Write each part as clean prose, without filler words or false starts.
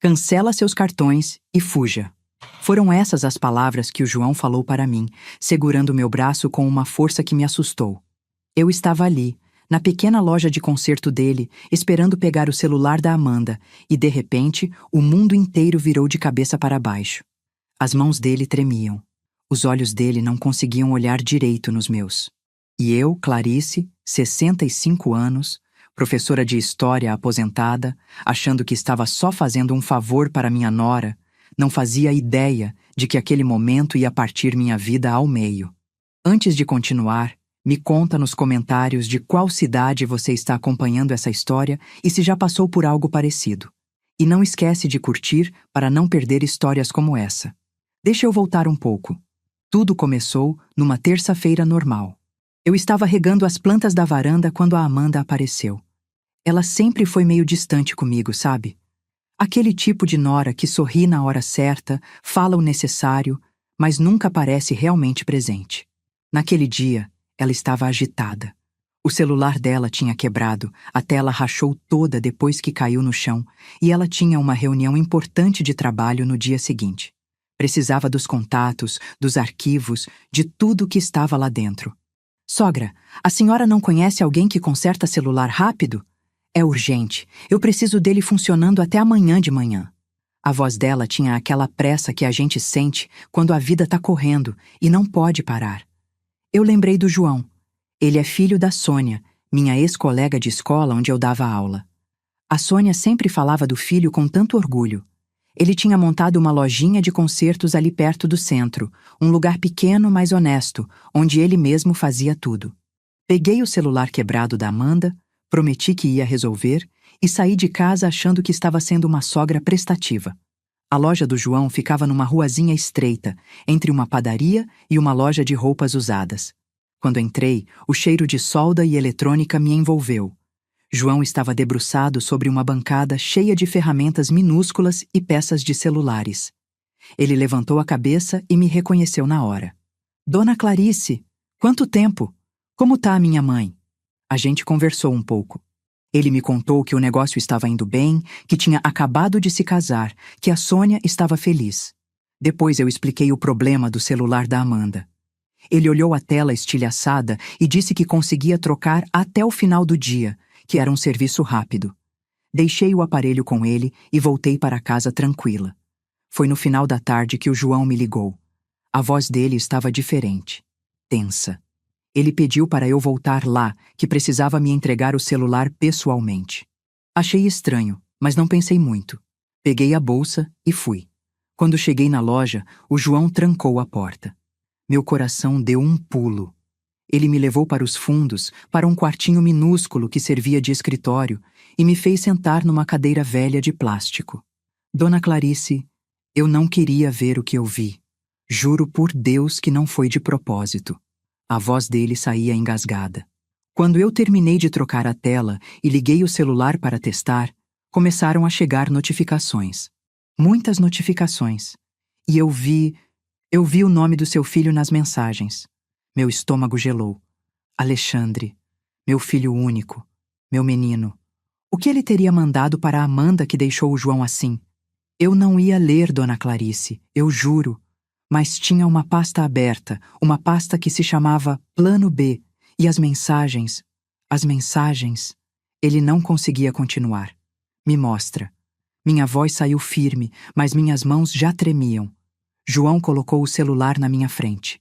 Cancela seus cartões e fuja. Foram essas as palavras que o João falou para mim, segurando meu braço com uma força que me assustou. Eu estava ali, na pequena loja de conserto dele, esperando pegar o celular da Amanda, e de repente, o mundo inteiro virou de cabeça para baixo. As mãos dele tremiam. Os olhos dele não conseguiam olhar direito nos meus. E eu, Clarice, 65 anos, professora de história aposentada, achando que estava só fazendo um favor para minha nora, não fazia ideia de que aquele momento ia partir minha vida ao meio. Antes de continuar, me conta nos comentários de qual cidade você está acompanhando essa história e se já passou por algo parecido. E não esquece de curtir para não perder histórias como essa. Deixa eu voltar um pouco. Tudo começou numa terça-feira normal. Eu estava regando as plantas da varanda quando a Amanda apareceu. Ela sempre foi meio distante comigo, sabe? Aquele tipo de nora que sorri na hora certa, fala o necessário, mas nunca parece realmente presente. Naquele dia, ela estava agitada. O celular dela tinha quebrado, a tela rachou toda depois que caiu no chão e ela tinha uma reunião importante de trabalho no dia seguinte. Precisava dos contatos, dos arquivos, de tudo que estava lá dentro. Sogra, a senhora não conhece alguém que conserta celular rápido? É urgente. Eu preciso dele funcionando até amanhã de manhã. A voz dela tinha aquela pressa que a gente sente quando a vida tá correndo e não pode parar. Eu lembrei do João. Ele é filho da Sônia, minha ex-colega de escola onde eu dava aula. A Sônia sempre falava do filho com tanto orgulho. Ele tinha montado uma lojinha de concertos ali perto do centro, um lugar pequeno, mas honesto, onde ele mesmo fazia tudo. Peguei o celular quebrado da Amanda, prometi que ia resolver e saí de casa achando que estava sendo uma sogra prestativa. A loja do João ficava numa ruazinha estreita, entre uma padaria e uma loja de roupas usadas. Quando entrei, o cheiro de solda e eletrônica me envolveu. João estava debruçado sobre uma bancada cheia de ferramentas minúsculas e peças de celulares. Ele levantou a cabeça e me reconheceu na hora. Dona Clarice, quanto tempo? Como tá a minha mãe? A gente conversou um pouco. Ele me contou que o negócio estava indo bem, que tinha acabado de se casar, que a Sônia estava feliz. Depois eu expliquei o problema do celular da Amanda. Ele olhou a tela estilhaçada e disse que conseguia trocar até o final do dia, que era um serviço rápido. Deixei o aparelho com ele e voltei para casa tranquila. Foi no final da tarde que o João me ligou. A voz dele estava diferente, tensa. Ele pediu para eu voltar lá, que precisava me entregar o celular pessoalmente. Achei estranho, mas não pensei muito. Peguei a bolsa e fui. Quando cheguei na loja, o João trancou a porta. Meu coração deu um pulo. Ele me levou para os fundos, para um quartinho minúsculo que servia de escritório, e me fez sentar numa cadeira velha de plástico. Dona Clarice, eu não queria ver o que eu vi. Juro por Deus que não foi de propósito. A voz dele saía engasgada. Quando eu terminei de trocar a tela e liguei o celular para testar, começaram a chegar notificações. Muitas notificações. E eu vi o nome do seu filho nas mensagens. Meu estômago gelou. Alexandre, meu filho único, meu menino. O que ele teria mandado para a Amanda que deixou o João assim? Eu não ia ler, Dona Clarice, eu juro. Mas tinha uma pasta aberta, uma pasta que se chamava Plano B, e as mensagens... Ele não conseguia continuar. Me mostra. Minha voz saiu firme, mas minhas mãos já tremiam. João colocou o celular na minha frente.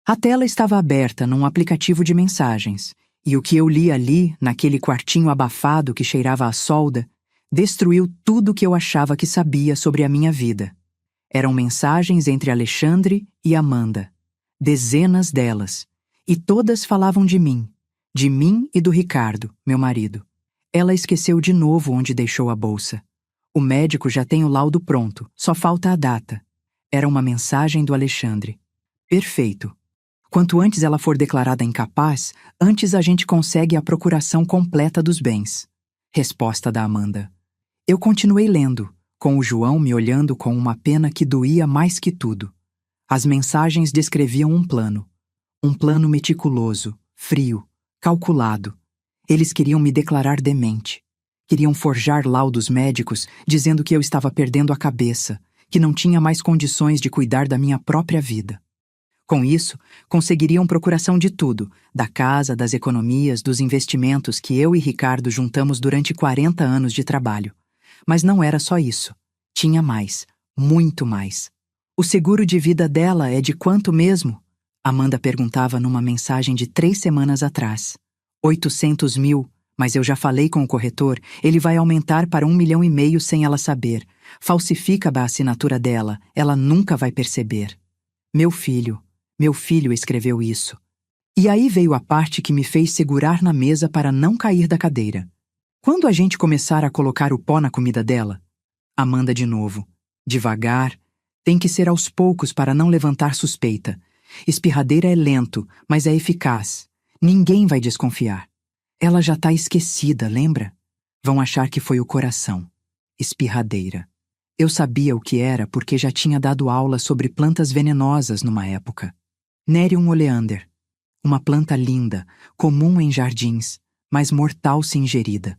A tela estava aberta num aplicativo de mensagens, e o que eu li ali, naquele quartinho abafado que cheirava a solda, destruiu tudo que eu achava que sabia sobre a minha vida. Eram mensagens entre Alexandre e Amanda. Dezenas delas. E todas falavam de mim e do Ricardo, meu marido. Ela esqueceu de novo onde deixou a bolsa. O médico já tem o laudo pronto, só falta a data. Era uma mensagem do Alexandre. Perfeito. Quanto antes ela for declarada incapaz, antes a gente consegue a procuração completa dos bens. Resposta da Amanda. Eu continuei lendo, com o João me olhando com uma pena que doía mais que tudo. As mensagens descreviam um plano meticuloso, frio, calculado. Eles queriam me declarar demente. Queriam forjar laudos médicos dizendo que eu estava perdendo a cabeça, que não tinha mais condições de cuidar da minha própria vida. Com isso, conseguiriam procuração de tudo, da casa, das economias, dos investimentos que eu e Ricardo juntamos durante 40 anos de trabalho. Mas não era só isso. Tinha mais, muito mais. O seguro de vida dela é de quanto mesmo? Amanda perguntava numa mensagem de 3 semanas atrás. 800 mil, mas eu já falei com o corretor, ele vai aumentar para 1,5 milhão sem ela saber. Falsifica a assinatura dela, ela nunca vai perceber. Meu filho escreveu isso. E aí veio a parte que me fez segurar na mesa para não cair da cadeira. Quando a gente começar a colocar o pó na comida dela? Amanda de novo. Devagar. Tem que ser aos poucos para não levantar suspeita. Espirradeira é lento, mas é eficaz. Ninguém vai desconfiar. Ela já tá esquecida, lembra? Vão achar que foi o coração. Espirradeira. Eu sabia o que era porque já tinha dado aula sobre plantas venenosas numa época. Nerium oleander. Uma planta linda, comum em jardins, mas mortal se ingerida.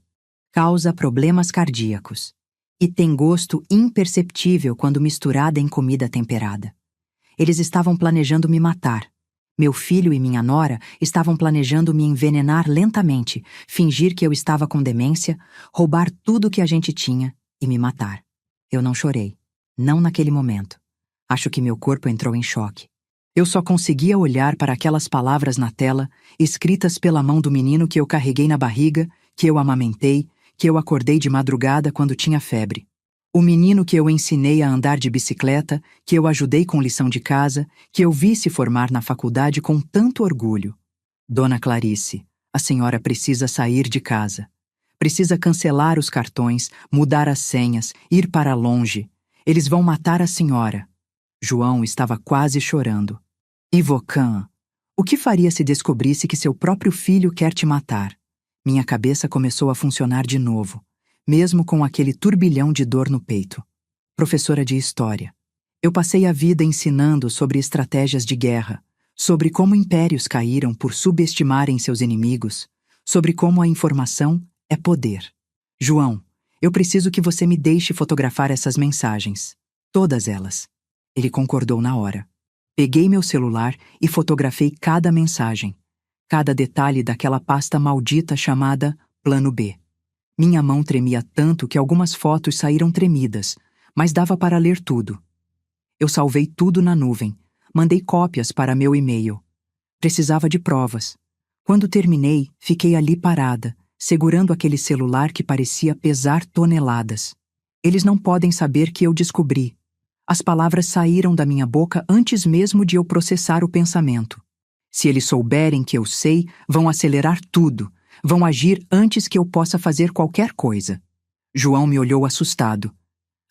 Causa problemas cardíacos. E tem gosto imperceptível quando misturada em comida temperada. Eles estavam planejando me matar. Meu filho e minha nora estavam planejando me envenenar lentamente, fingir que eu estava com demência, roubar tudo que a gente tinha e me matar. Eu não chorei. Não naquele momento. Acho que meu corpo entrou em choque. Eu só conseguia olhar para aquelas palavras na tela, escritas pela mão do menino que eu carreguei na barriga, que eu amamentei, que eu acordei de madrugada quando tinha febre. O menino que eu ensinei a andar de bicicleta, que eu ajudei com lição de casa, que eu vi se formar na faculdade com tanto orgulho. Dona Clarice, a senhora precisa sair de casa. Precisa cancelar os cartões, mudar as senhas, ir para longe. Eles vão matar a senhora. João estava quase chorando. Ivocan, o que faria se descobrisse que seu próprio filho quer te matar? Minha cabeça começou a funcionar de novo, mesmo com aquele turbilhão de dor no peito. Professora de História. Eu passei a vida ensinando sobre estratégias de guerra, sobre como impérios caíram por subestimarem seus inimigos, sobre como a informação é poder. João, eu preciso que você me deixe fotografar essas mensagens. Todas elas. Ele concordou na hora. Peguei meu celular e fotografei cada mensagem. Cada detalhe daquela pasta maldita chamada Plano B. Minha mão tremia tanto que algumas fotos saíram tremidas, mas dava para ler tudo. Eu salvei tudo na nuvem, mandei cópias para meu e-mail. Precisava de provas. Quando terminei, fiquei ali parada, segurando aquele celular que parecia pesar toneladas. Eles não podem saber que eu descobri. As palavras saíram da minha boca antes mesmo de eu processar o pensamento. Se eles souberem que eu sei, vão acelerar tudo, vão agir antes que eu possa fazer qualquer coisa. João me olhou assustado.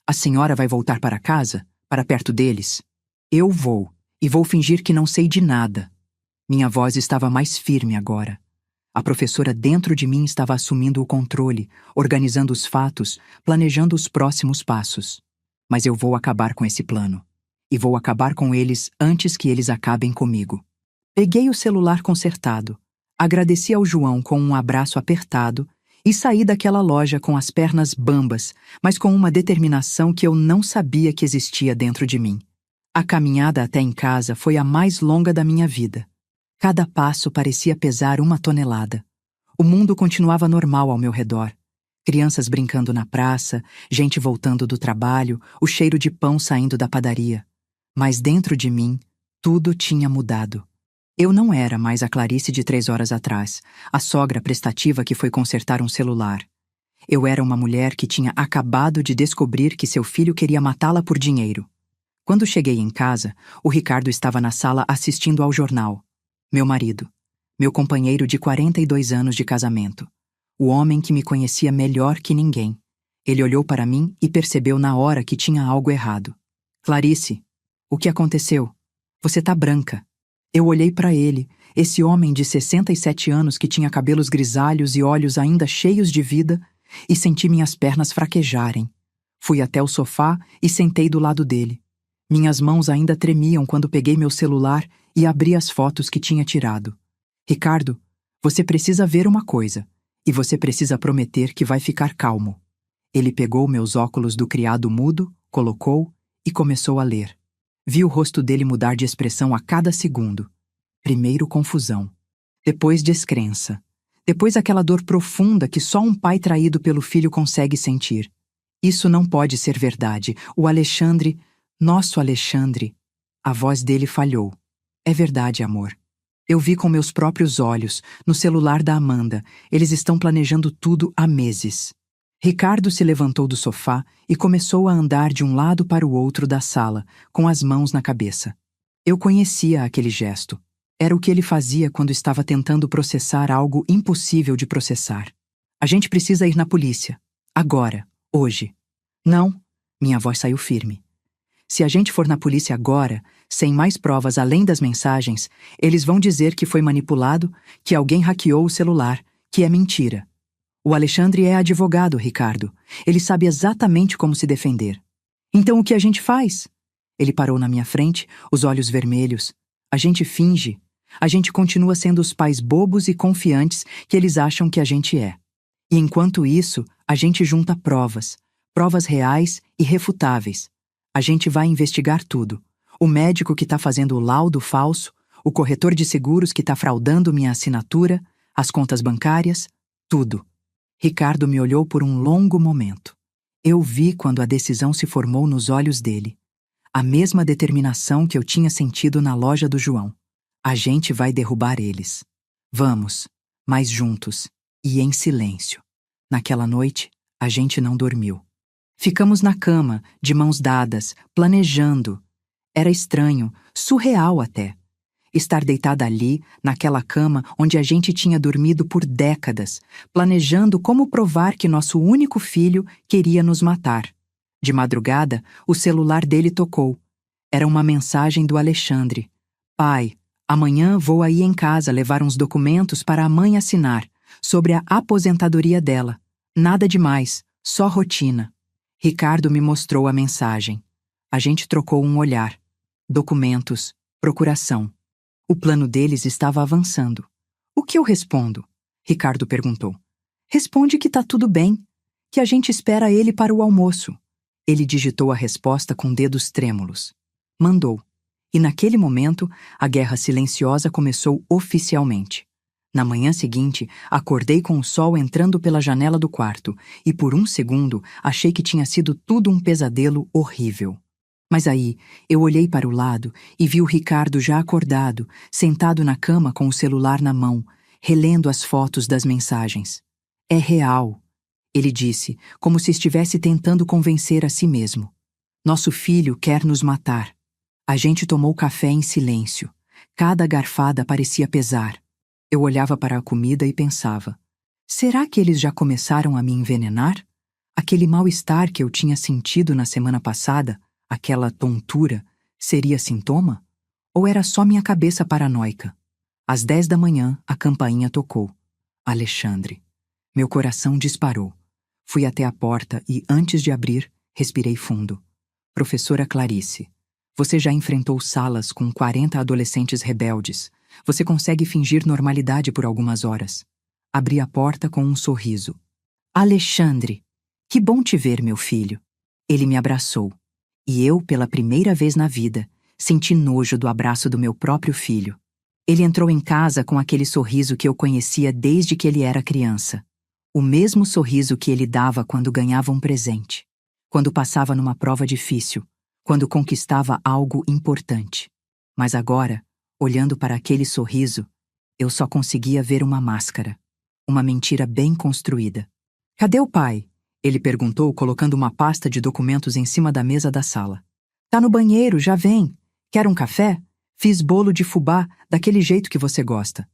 A senhora vai voltar para casa? Para perto deles? Eu vou, e vou fingir que não sei de nada. Minha voz estava mais firme agora. A professora dentro de mim estava assumindo o controle, organizando os fatos, planejando os próximos passos. Mas eu vou acabar com esse plano. E vou acabar com eles antes que eles acabem comigo. Peguei o celular consertado, agradeci ao João com um abraço apertado e saí daquela loja com as pernas bambas, mas com uma determinação que eu não sabia que existia dentro de mim. A caminhada até em casa foi a mais longa da minha vida. Cada passo parecia pesar 1 tonelada. O mundo continuava normal ao meu redor. Crianças brincando na praça, gente voltando do trabalho, o cheiro de pão saindo da padaria. Mas dentro de mim, tudo tinha mudado. Eu não era mais a Clarice de 3 horas atrás, a sogra prestativa que foi consertar um celular. Eu era uma mulher que tinha acabado de descobrir que seu filho queria matá-la por dinheiro. Quando cheguei em casa, o Ricardo estava na sala assistindo ao jornal. Meu marido, meu companheiro de 42 anos de casamento, o homem que me conhecia melhor que ninguém. Ele olhou para mim e percebeu na hora que tinha algo errado. Clarice, o que aconteceu? Você tá branca. Eu olhei para ele, esse homem de 67 anos que tinha cabelos grisalhos e olhos ainda cheios de vida, e senti minhas pernas fraquejarem. Fui até o sofá e sentei do lado dele. Minhas mãos ainda tremiam quando peguei meu celular e abri as fotos que tinha tirado. Ricardo, você precisa ver uma coisa. E você precisa prometer que vai ficar calmo. Ele pegou meus óculos do criado mudo, colocou e começou a ler. Vi o rosto dele mudar de expressão a cada segundo. Primeiro confusão. Depois descrença. Depois aquela dor profunda que só um pai traído pelo filho consegue sentir. Isso não pode ser verdade. O Alexandre, nosso Alexandre, a voz dele falhou. É verdade, amor. Eu vi com meus próprios olhos, no celular da Amanda. Eles estão planejando tudo há meses. Ricardo se levantou do sofá e começou a andar de um lado para o outro da sala, com as mãos na cabeça. Eu conhecia aquele gesto. Era o que ele fazia quando estava tentando processar algo impossível de processar. A gente precisa ir na polícia. Agora. Hoje. Não. Minha voz saiu firme. Se a gente for na polícia agora, sem mais provas além das mensagens, eles vão dizer que foi manipulado, que alguém hackeou o celular, que é mentira. O Alexandre é advogado, Ricardo. Ele sabe exatamente como se defender. Então o que a gente faz? Ele parou na minha frente, os olhos vermelhos. A gente finge. A gente continua sendo os pais bobos e confiantes que eles acham que a gente é. E enquanto isso, a gente junta provas. Provas reais e refutáveis. A gente vai investigar tudo. O médico que está fazendo o laudo falso, o corretor de seguros que está fraudando minha assinatura, as contas bancárias, tudo. Ricardo me olhou por um longo momento. Eu vi quando a decisão se formou nos olhos dele. A mesma determinação que eu tinha sentido na loja do João. A gente vai derrubar eles. Vamos, mas juntos e em silêncio. Naquela noite, a gente não dormiu. Ficamos na cama, de mãos dadas, planejando. Era estranho, surreal até. Estar deitada ali, naquela cama onde a gente tinha dormido por décadas, planejando como provar que nosso único filho queria nos matar. De madrugada, o celular dele tocou. Era uma mensagem do Alexandre. Pai, amanhã vou aí em casa levar uns documentos para a mãe assinar, sobre a aposentadoria dela. Nada demais, só rotina. Ricardo me mostrou a mensagem. A gente trocou um olhar. Documentos, procuração. O plano deles estava avançando. O que eu respondo? Ricardo perguntou. Responde que tá tudo bem, que a gente espera ele para o almoço. Ele digitou a resposta com dedos trêmulos. Mandou. E naquele momento, a guerra silenciosa começou oficialmente. Na manhã seguinte, acordei com o sol entrando pela janela do quarto e por um segundo achei que tinha sido tudo um pesadelo horrível. Mas aí, eu olhei para o lado e vi o Ricardo já acordado, sentado na cama com o celular na mão, relendo as fotos das mensagens. É real, ele disse, como se estivesse tentando convencer a si mesmo. Nosso filho quer nos matar. A gente tomou café em silêncio. Cada garfada parecia pesar. Eu olhava para a comida e pensava, será que eles já começaram a me envenenar? Aquele mal-estar que eu tinha sentido na semana passada, aquela tontura, seria sintoma? Ou era só minha cabeça paranoica? Às 10 da manhã, a campainha tocou. Alexandre. Meu coração disparou. Fui até a porta e, antes de abrir, respirei fundo. Professora Clarice, você já enfrentou salas com 40 adolescentes rebeldes. Você consegue fingir normalidade por algumas horas. Abri a porta com um sorriso. Alexandre, que bom te ver, meu filho. Ele me abraçou. E eu, pela primeira vez na vida, senti nojo do abraço do meu próprio filho. Ele entrou em casa com aquele sorriso que eu conhecia desde que ele era criança. O mesmo sorriso que ele dava quando ganhava um presente, quando passava numa prova difícil, quando conquistava algo importante. Mas agora, olhando para aquele sorriso, eu só conseguia ver uma máscara, uma mentira bem construída. Cadê o pai? Ele perguntou, colocando uma pasta de documentos em cima da mesa da sala. Tá no banheiro, já vem. Quer um café? Fiz bolo de fubá, daquele jeito que você gosta.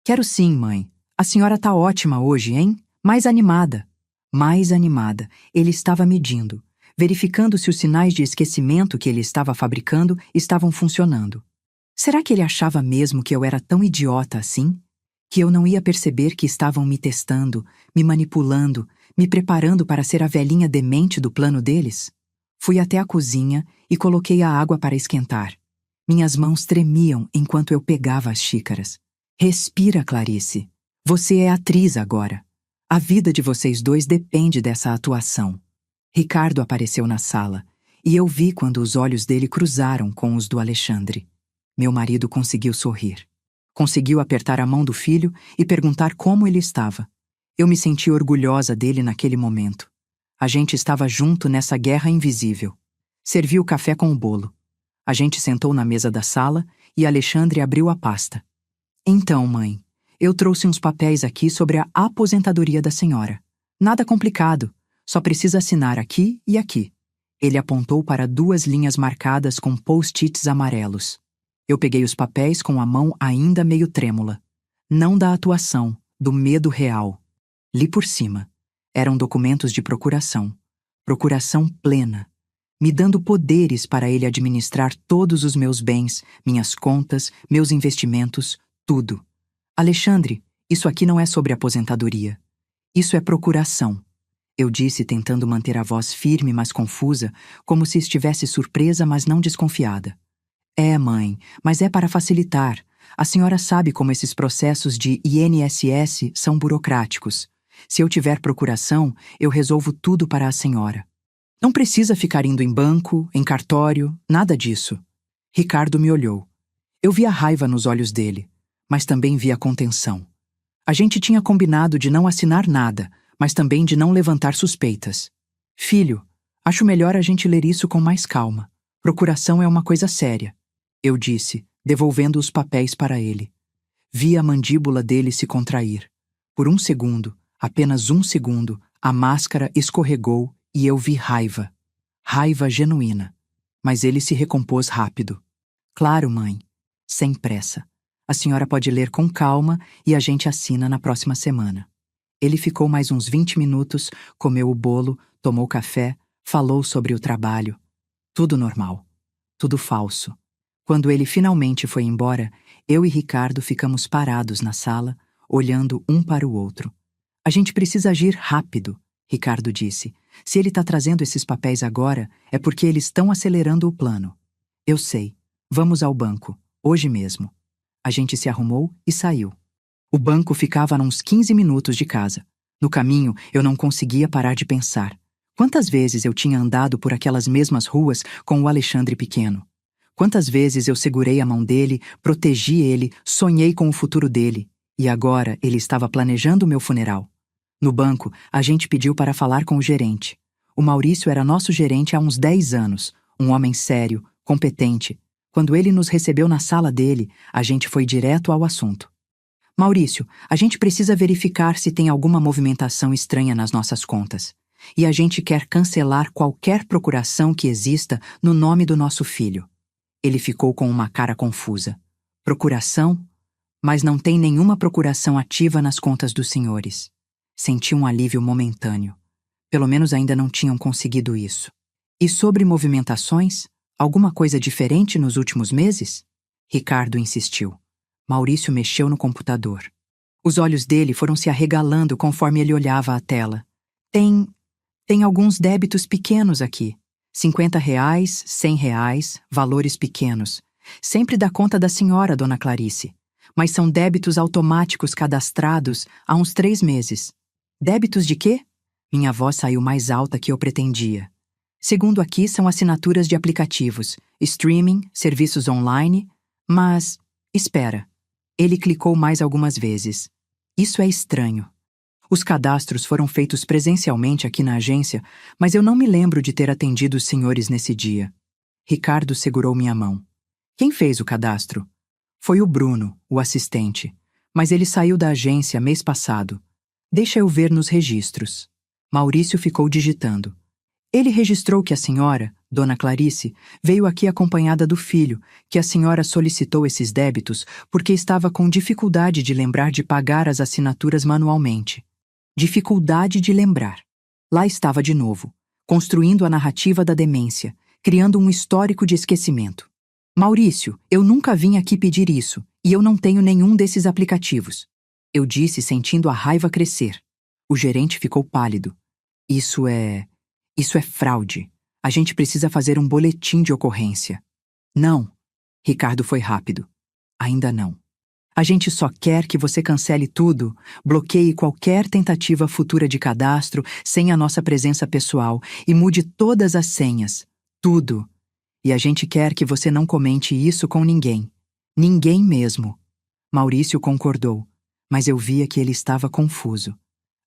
Quero sim, mãe. A senhora tá ótima hoje, hein? Mais animada. Mais animada. Ele estava medindo, verificando se os sinais de esquecimento que ele estava fabricando estavam funcionando. Será que ele achava mesmo que eu era tão idiota assim? Que eu não ia perceber que estavam me testando, me manipulando, me preparando para ser a velhinha demente do plano deles? Fui até a cozinha e coloquei a água para esquentar. Minhas mãos tremiam enquanto eu pegava as xícaras. Respira, Clarice. Você é atriz agora. A vida de vocês dois depende dessa atuação. Ricardo apareceu na sala, e eu vi quando os olhos dele cruzaram com os do Alexandre. Meu marido conseguiu sorrir. Conseguiu apertar a mão do filho e perguntar como ele estava. Eu me senti orgulhosa dele naquele momento. A gente estava junto nessa guerra invisível. Servi o café com o bolo. A gente sentou na mesa da sala e Alexandre abriu a pasta. Então, mãe, eu trouxe uns papéis aqui sobre a aposentadoria da senhora. Nada complicado, só precisa assinar aqui e aqui. Ele apontou para 2 linhas marcadas com post-its amarelos. Eu peguei os papéis com a mão ainda meio trêmula. Não da atuação, do medo real. Li por cima. Eram documentos de procuração. Procuração plena. Me dando poderes para ele administrar todos os meus bens, minhas contas, meus investimentos, tudo. Alexandre, isso aqui não é sobre aposentadoria. Isso é procuração. Eu disse tentando manter a voz firme, mas confusa, como se estivesse surpresa, mas não desconfiada. É, mãe, mas é para facilitar. A senhora sabe como esses processos de INSS são burocráticos. Se eu tiver procuração, eu resolvo tudo para a senhora. Não precisa ficar indo em banco, em cartório, nada disso. Ricardo me olhou. Eu vi a raiva nos olhos dele, mas também vi a contenção. A gente tinha combinado de não assinar nada, mas também de não levantar suspeitas. Filho, acho melhor a gente ler isso com mais calma. Procuração é uma coisa séria, eu disse, devolvendo os papéis para ele. Vi a mandíbula dele se contrair. Por um segundo, apenas um segundo, a máscara escorregou e eu vi raiva. Raiva genuína. Mas ele se recompôs rápido. Claro, mãe. Sem pressa. A senhora pode ler com calma e a gente assina na próxima semana. Ele ficou mais uns 20 minutos, comeu o bolo, tomou café, falou sobre o trabalho. Tudo normal. Tudo falso. Quando ele finalmente foi embora, eu e Ricardo ficamos parados na sala, olhando um para o outro. A gente precisa agir rápido, Ricardo disse. Se ele está trazendo esses papéis agora, é porque eles estão acelerando o plano. Eu sei. Vamos ao banco, hoje mesmo. A gente se arrumou e saiu. O banco ficava a uns 15 minutos de casa. No caminho, eu não conseguia parar de pensar. Quantas vezes eu tinha andado por aquelas mesmas ruas com o Alexandre pequeno? Quantas vezes eu segurei a mão dele, protegi ele, sonhei com o futuro dele. E agora ele estava planejando o meu funeral. No banco, a gente pediu para falar com o gerente. O Maurício era nosso gerente há uns 10 anos, um homem sério, competente. Quando ele nos recebeu na sala dele, a gente foi direto ao assunto. Maurício, a gente precisa verificar se tem alguma movimentação estranha nas nossas contas. E a gente quer cancelar qualquer procuração que exista no nome do nosso filho. Ele ficou com uma cara confusa. Procuração? Mas não tem nenhuma procuração ativa nas contas dos senhores. Senti um alívio momentâneo. Pelo menos ainda não tinham conseguido isso. E sobre movimentações? Alguma coisa diferente nos últimos meses? Ricardo insistiu. Maurício mexeu no computador. Os olhos dele foram se arregalando conforme ele olhava a tela. Tem alguns débitos pequenos aqui. R$50, R$100, valores pequenos. Sempre da conta da senhora, dona Clarice. Mas são débitos automáticos cadastrados há uns 3 meses. Débitos de quê? Minha voz saiu mais alta que eu pretendia. Segundo aqui, são assinaturas de aplicativos, streaming, serviços online, mas... Espera. Ele clicou mais algumas vezes. Isso é estranho. Os cadastros foram feitos presencialmente aqui na agência, mas eu não me lembro de ter atendido os senhores nesse dia. Ricardo segurou minha mão. Quem fez o cadastro? Foi o Bruno, o assistente. Mas ele saiu da agência mês passado. Deixa eu ver nos registros. Maurício ficou digitando. Ele registrou que a senhora, dona Clarice, veio aqui acompanhada do filho, que a senhora solicitou esses débitos porque estava com dificuldade de lembrar de pagar as assinaturas manualmente. Dificuldade de lembrar. Lá estava de novo, construindo a narrativa da demência, criando um histórico de esquecimento. Maurício, eu nunca vim aqui pedir isso, e eu não tenho nenhum desses aplicativos. Eu disse, sentindo a raiva crescer. O gerente ficou pálido. Isso é fraude. A gente precisa fazer um boletim de ocorrência. Não. Ricardo foi rápido. Ainda não. A gente só quer que você cancele tudo, bloqueie qualquer tentativa futura de cadastro sem a nossa presença pessoal e mude todas as senhas. Tudo. E a gente quer que você não comente isso com ninguém. Ninguém mesmo. Maurício concordou, mas eu via que ele estava confuso.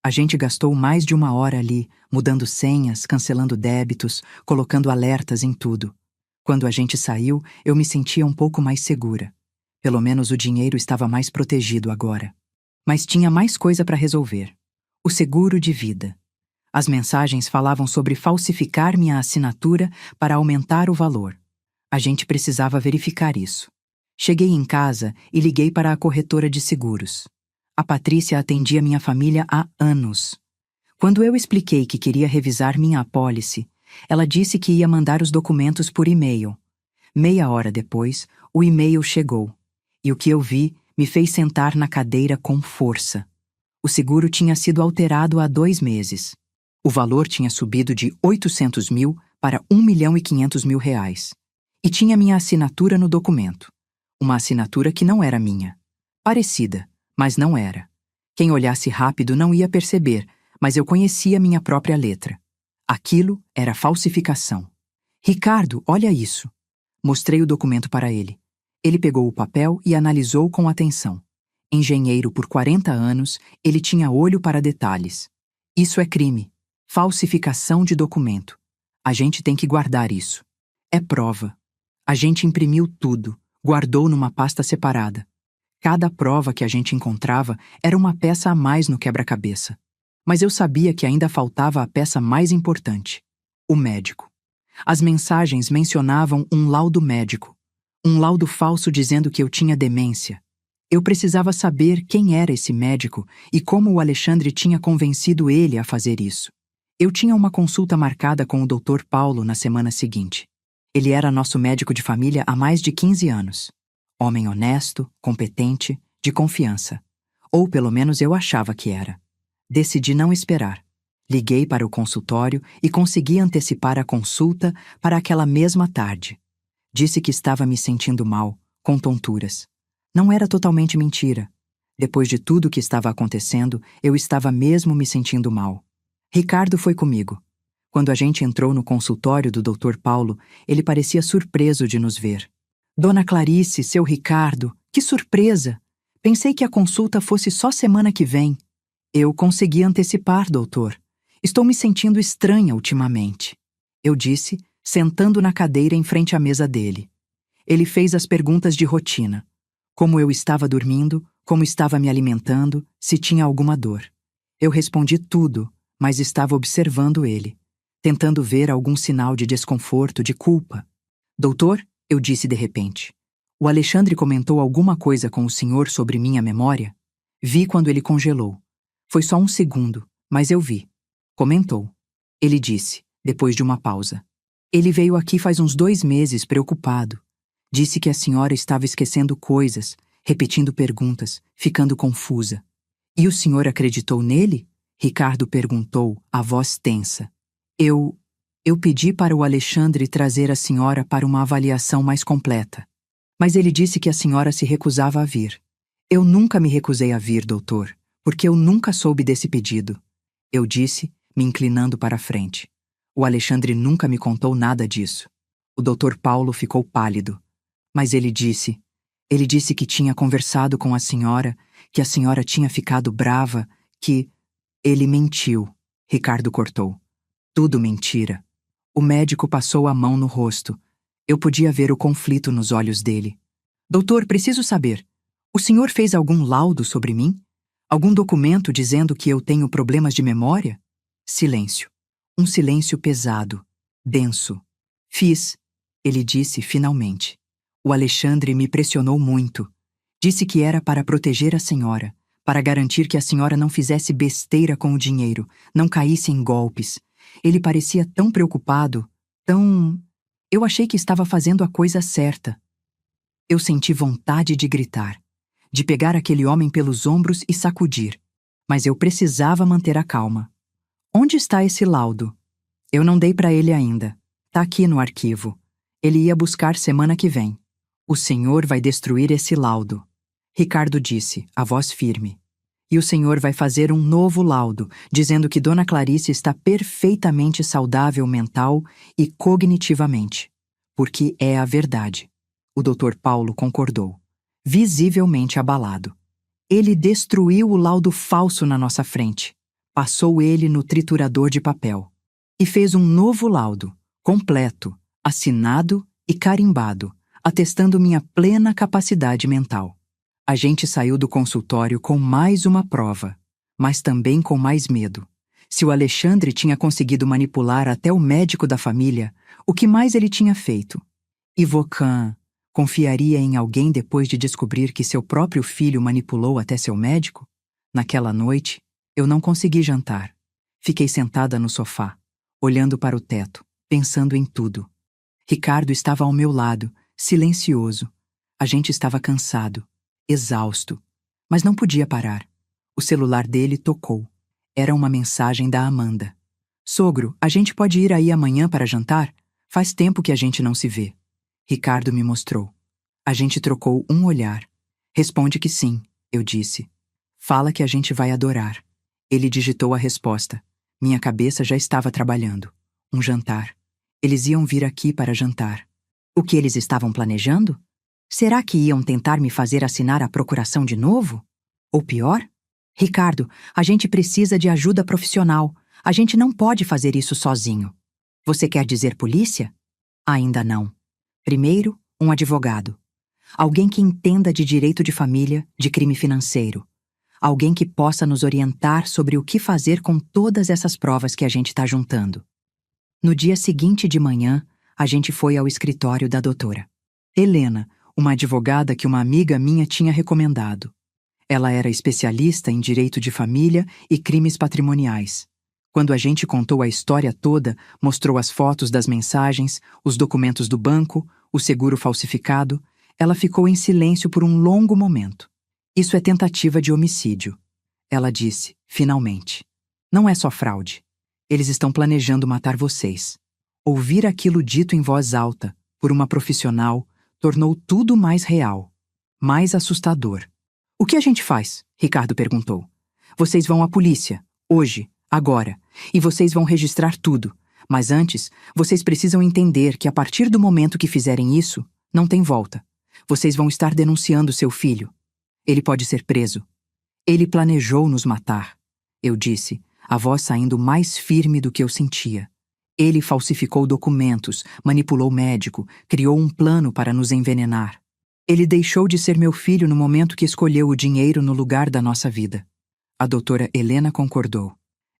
A gente gastou mais de 1 hora ali, mudando senhas, cancelando débitos, colocando alertas em tudo. Quando a gente saiu, eu me sentia um pouco mais segura. Pelo menos o dinheiro estava mais protegido agora. Mas tinha mais coisa para resolver. O seguro de vida. As mensagens falavam sobre falsificar minha assinatura para aumentar o valor. A gente precisava verificar isso. Cheguei em casa e liguei para a corretora de seguros. A Patrícia atendia minha família há anos. Quando eu expliquei que queria revisar minha apólice, ela disse que ia mandar os documentos por e-mail. Meia hora depois, o e-mail chegou. E o que eu vi me fez sentar na cadeira com força. O seguro tinha sido alterado há 2 meses. O valor tinha subido de 800 mil para 1.500.000 reais. E tinha minha assinatura no documento. Uma assinatura que não era minha. Parecida, mas não era. Quem olhasse rápido não ia perceber, mas eu conhecia minha própria letra. Aquilo era falsificação. Ricardo, olha isso. Mostrei o documento para ele. Ele pegou o papel e analisou com atenção. Engenheiro por 40 anos, ele tinha olho para detalhes. Isso é crime. Falsificação de documento. A gente tem que guardar isso. É prova. A gente imprimiu tudo, guardou numa pasta separada. Cada prova que a gente encontrava era uma peça a mais no quebra-cabeça. Mas eu sabia que ainda faltava a peça mais importante: o médico. As mensagens mencionavam um laudo médico. Um laudo falso dizendo que eu tinha demência. Eu precisava saber quem era esse médico e como o Alexandre tinha convencido ele a fazer isso. Eu tinha uma consulta marcada com o Dr. Paulo na semana seguinte. Ele era nosso médico de família há mais de 15 anos. Homem honesto, competente, de confiança. Ou pelo menos eu achava que era. Decidi não esperar. Liguei para o consultório e consegui antecipar a consulta para aquela mesma tarde. Disse que estava me sentindo mal, com tonturas. Não era totalmente mentira. Depois de tudo o que estava acontecendo, eu estava mesmo me sentindo mal. Ricardo foi comigo. Quando a gente entrou no consultório do Dr. Paulo, ele parecia surpreso de nos ver. Dona Clarice, seu Ricardo, que surpresa! Pensei que a consulta fosse só semana que vem. Eu consegui antecipar, doutor. Estou me sentindo estranha ultimamente. Eu disse, sentando na cadeira em frente à mesa dele. Ele fez as perguntas de rotina. Como eu estava dormindo, como estava me alimentando, se tinha alguma dor. Eu respondi tudo, mas estava observando ele, tentando ver algum sinal de desconforto, de culpa. Doutor, eu disse de repente, o Alexandre comentou alguma coisa com o senhor sobre minha memória? Vi quando ele congelou. Foi só 1 segundo, mas eu vi. Comentou. Ele disse, depois de uma pausa. Ele veio aqui faz uns 2 meses, preocupado. Disse que a senhora estava esquecendo coisas, repetindo perguntas, ficando confusa. E o senhor acreditou nele? Ricardo perguntou, a voz tensa. Eu pedi para o Alexandre trazer a senhora para uma avaliação mais completa. Mas ele disse que a senhora se recusava a vir. Eu nunca me recusei a vir, doutor, porque eu nunca soube desse pedido. Eu disse, me inclinando para a frente. O Alexandre nunca me contou nada disso. O Dr. Paulo ficou pálido. Mas ele disse que tinha conversado com a senhora, que a senhora tinha ficado brava, que... Ele mentiu, Ricardo cortou. Tudo mentira. O médico passou a mão no rosto. Eu podia ver o conflito nos olhos dele. Doutor, preciso saber. O senhor fez algum laudo sobre mim? Algum documento dizendo que eu tenho problemas de memória? Silêncio. Um silêncio pesado, denso. Fiz, ele disse finalmente. O Alexandre me pressionou muito. Disse que era para proteger a senhora, para garantir que a senhora não fizesse besteira com o dinheiro, não caísse em golpes. Ele parecia tão preocupado, tão... Eu achei que estava fazendo a coisa certa. Eu senti vontade de gritar, de pegar aquele homem pelos ombros e sacudir. Mas eu precisava manter a calma. Onde está esse laudo? Eu não dei para ele ainda. Tá aqui no arquivo. Ele ia buscar semana que vem. O senhor vai destruir esse laudo. Ricardo disse, a voz firme. E o senhor vai fazer um novo laudo, dizendo que Dona Clarice está perfeitamente saudável mental e cognitivamente. Porque é a verdade. O Dr. Paulo concordou, visivelmente abalado. Ele destruiu o laudo falso na nossa frente, passou ele no triturador de papel e fez um novo laudo, completo, assinado e carimbado, atestando minha plena capacidade mental. A gente saiu do consultório com mais uma prova, mas também com mais medo. Se o Alexandre tinha conseguido manipular até o médico da família, o que mais ele tinha feito? E Vocan confiaria em alguém depois de descobrir que seu próprio filho manipulou até seu médico? Naquela noite, eu não consegui jantar. Fiquei sentada no sofá, olhando para o teto, pensando em tudo. Ricardo estava ao meu lado, silencioso. A gente estava cansado, exausto, mas não podia parar. O celular dele tocou. Era uma mensagem da Amanda. Sogro, a gente pode ir aí amanhã para jantar? Faz tempo que a gente não se vê. Ricardo me mostrou. A gente trocou um olhar. Responde que sim, eu disse. Fala que a gente vai adorar. Ele digitou a resposta. Minha cabeça já estava trabalhando. Um jantar. Eles iam vir aqui para jantar. O que eles estavam planejando? Será que iam tentar me fazer assinar a procuração de novo? Ou pior? Ricardo, a gente precisa de ajuda profissional. A gente não pode fazer isso sozinho. Você quer dizer polícia? Ainda não. Primeiro, um advogado. Alguém que entenda de direito de família, de crime financeiro. Alguém que possa nos orientar sobre o que fazer com todas essas provas que a gente está juntando. No dia seguinte de manhã, a gente foi ao escritório da doutora Helena, uma advogada que uma amiga minha tinha recomendado. Ela era especialista em direito de família e crimes patrimoniais. Quando a gente contou a história toda, mostrou as fotos das mensagens, os documentos do banco, o seguro falsificado, ela ficou em silêncio por um longo momento. Isso é tentativa de homicídio. Ela disse, finalmente. Não é só fraude. Eles estão planejando matar vocês. Ouvir aquilo dito em voz alta, por uma profissional, tornou tudo mais real, mais assustador. O que a gente faz? Ricardo perguntou. Vocês vão à polícia, hoje, agora, e vocês vão registrar tudo. Mas antes, vocês precisam entender que a partir do momento que fizerem isso, não tem volta. Vocês vão estar denunciando seu filho. Ele pode ser preso. Ele planejou nos matar, eu disse, a voz saindo mais firme do que eu sentia. Ele falsificou documentos, manipulou médico, criou um plano para nos envenenar. Ele deixou de ser meu filho no momento que escolheu o dinheiro no lugar da nossa vida. A doutora Helena concordou.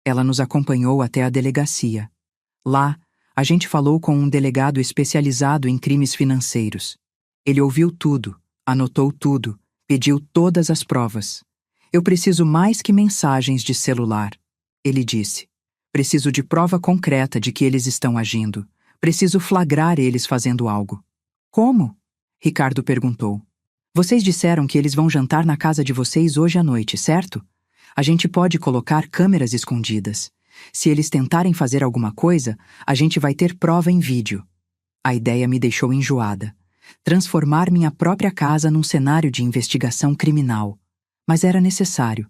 Ela nos acompanhou até a delegacia. Lá, a gente falou com um delegado especializado em crimes financeiros. Ele ouviu tudo, anotou tudo, pediu todas as provas. Eu preciso mais que mensagens de celular, ele disse. Preciso de prova concreta de que eles estão agindo. Preciso flagrar eles fazendo algo. Como? Ricardo perguntou. Vocês disseram que eles vão jantar na casa de vocês hoje à noite, certo? A gente pode colocar câmeras escondidas. Se eles tentarem fazer alguma coisa, a gente vai ter prova em vídeo. A ideia me deixou enjoada. Transformar minha própria casa num cenário de investigação criminal. Mas era necessário.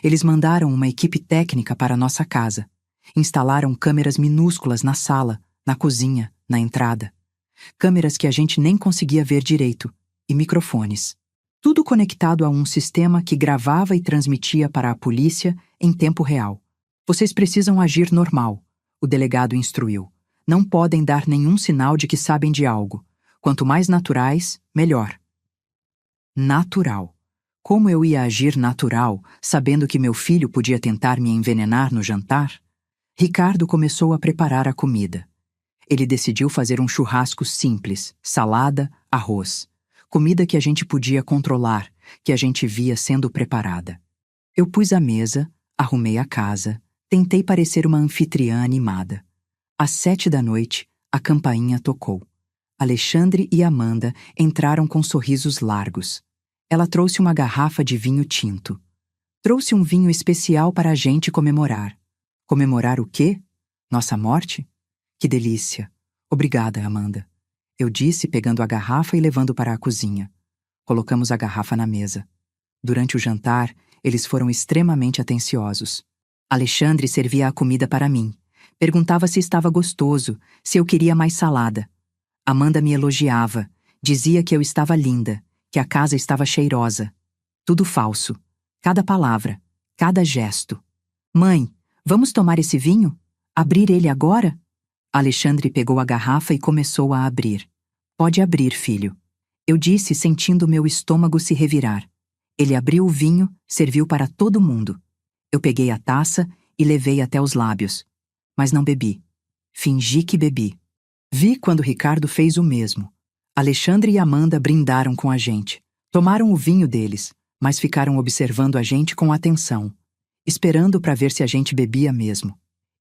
Eles mandaram uma equipe técnica para nossa casa. Instalaram câmeras minúsculas na sala, na cozinha, na entrada. Câmeras que a gente nem conseguia ver direito, e microfones. Tudo conectado a um sistema que gravava e transmitia para a polícia em tempo real. Vocês precisam agir normal, o delegado instruiu. Não podem dar nenhum sinal de que sabem de algo. Quanto mais naturais, melhor. Natural. Como eu ia agir natural, sabendo que meu filho podia tentar me envenenar no jantar? Ricardo começou a preparar a comida. Ele decidiu fazer um churrasco simples, salada, arroz. Comida que a gente podia controlar, que a gente via sendo preparada. Eu pus a mesa, arrumei a casa, tentei parecer uma anfitriã animada. Às 7 da noite, a campainha tocou. Alexandre e Amanda entraram com sorrisos largos. Ela trouxe uma garrafa de vinho tinto. Trouxe um vinho especial para a gente comemorar. Comemorar o quê? Nossa morte? Que delícia! Obrigada, Amanda. Eu disse, pegando a garrafa e levando para a cozinha. Colocamos a garrafa na mesa. Durante o jantar, eles foram extremamente atenciosos. Alexandre servia a comida para mim. Perguntava se estava gostoso, se eu queria mais salada. Amanda me elogiava, dizia que eu estava linda, que a casa estava cheirosa. Tudo falso. Cada palavra, cada gesto. Mãe, vamos tomar esse vinho? Abrir ele agora? Alexandre pegou a garrafa e começou a abrir. Pode abrir, filho. Eu disse, sentindo meu estômago se revirar. Ele abriu o vinho, serviu para todo mundo. Eu peguei a taça e levei até os lábios. Mas não bebi. Fingi que bebi. Vi quando Ricardo fez o mesmo. Alexandre e Amanda brindaram com a gente. Tomaram o vinho deles, mas ficaram observando a gente com atenção, esperando para ver se a gente bebia mesmo.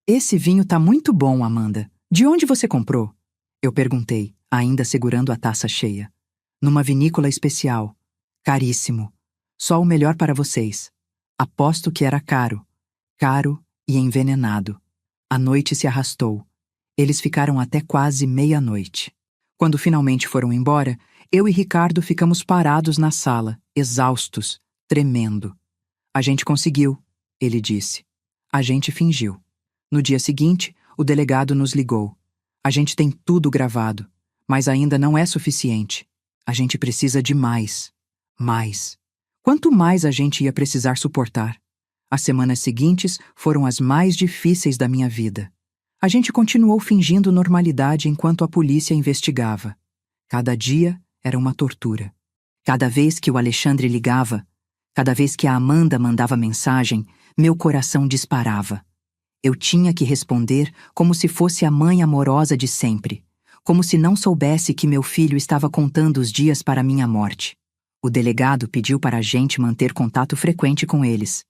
Esse vinho tá muito bom, Amanda. De onde você comprou? Eu perguntei, ainda segurando a taça cheia. Numa vinícola especial. Caríssimo. Só o melhor para vocês. Aposto que era caro. Caro e envenenado. A noite se arrastou. Eles ficaram até quase meia-noite. Quando finalmente foram embora, eu e Ricardo ficamos parados na sala, exaustos, tremendo. A gente conseguiu, ele disse. A gente fingiu. No dia seguinte, o delegado nos ligou. A gente tem tudo gravado, mas ainda não é suficiente. A gente precisa de mais. Mais. Quanto mais a gente ia precisar suportar? As semanas seguintes foram as mais difíceis da minha vida. A gente continuou fingindo normalidade enquanto a polícia investigava. Cada dia era uma tortura. Cada vez que o Alexandre ligava, cada vez que a Amanda mandava mensagem, meu coração disparava. Eu tinha que responder como se fosse a mãe amorosa de sempre, como se não soubesse que meu filho estava contando os dias para minha morte. O delegado pediu para a gente manter contato frequente com eles.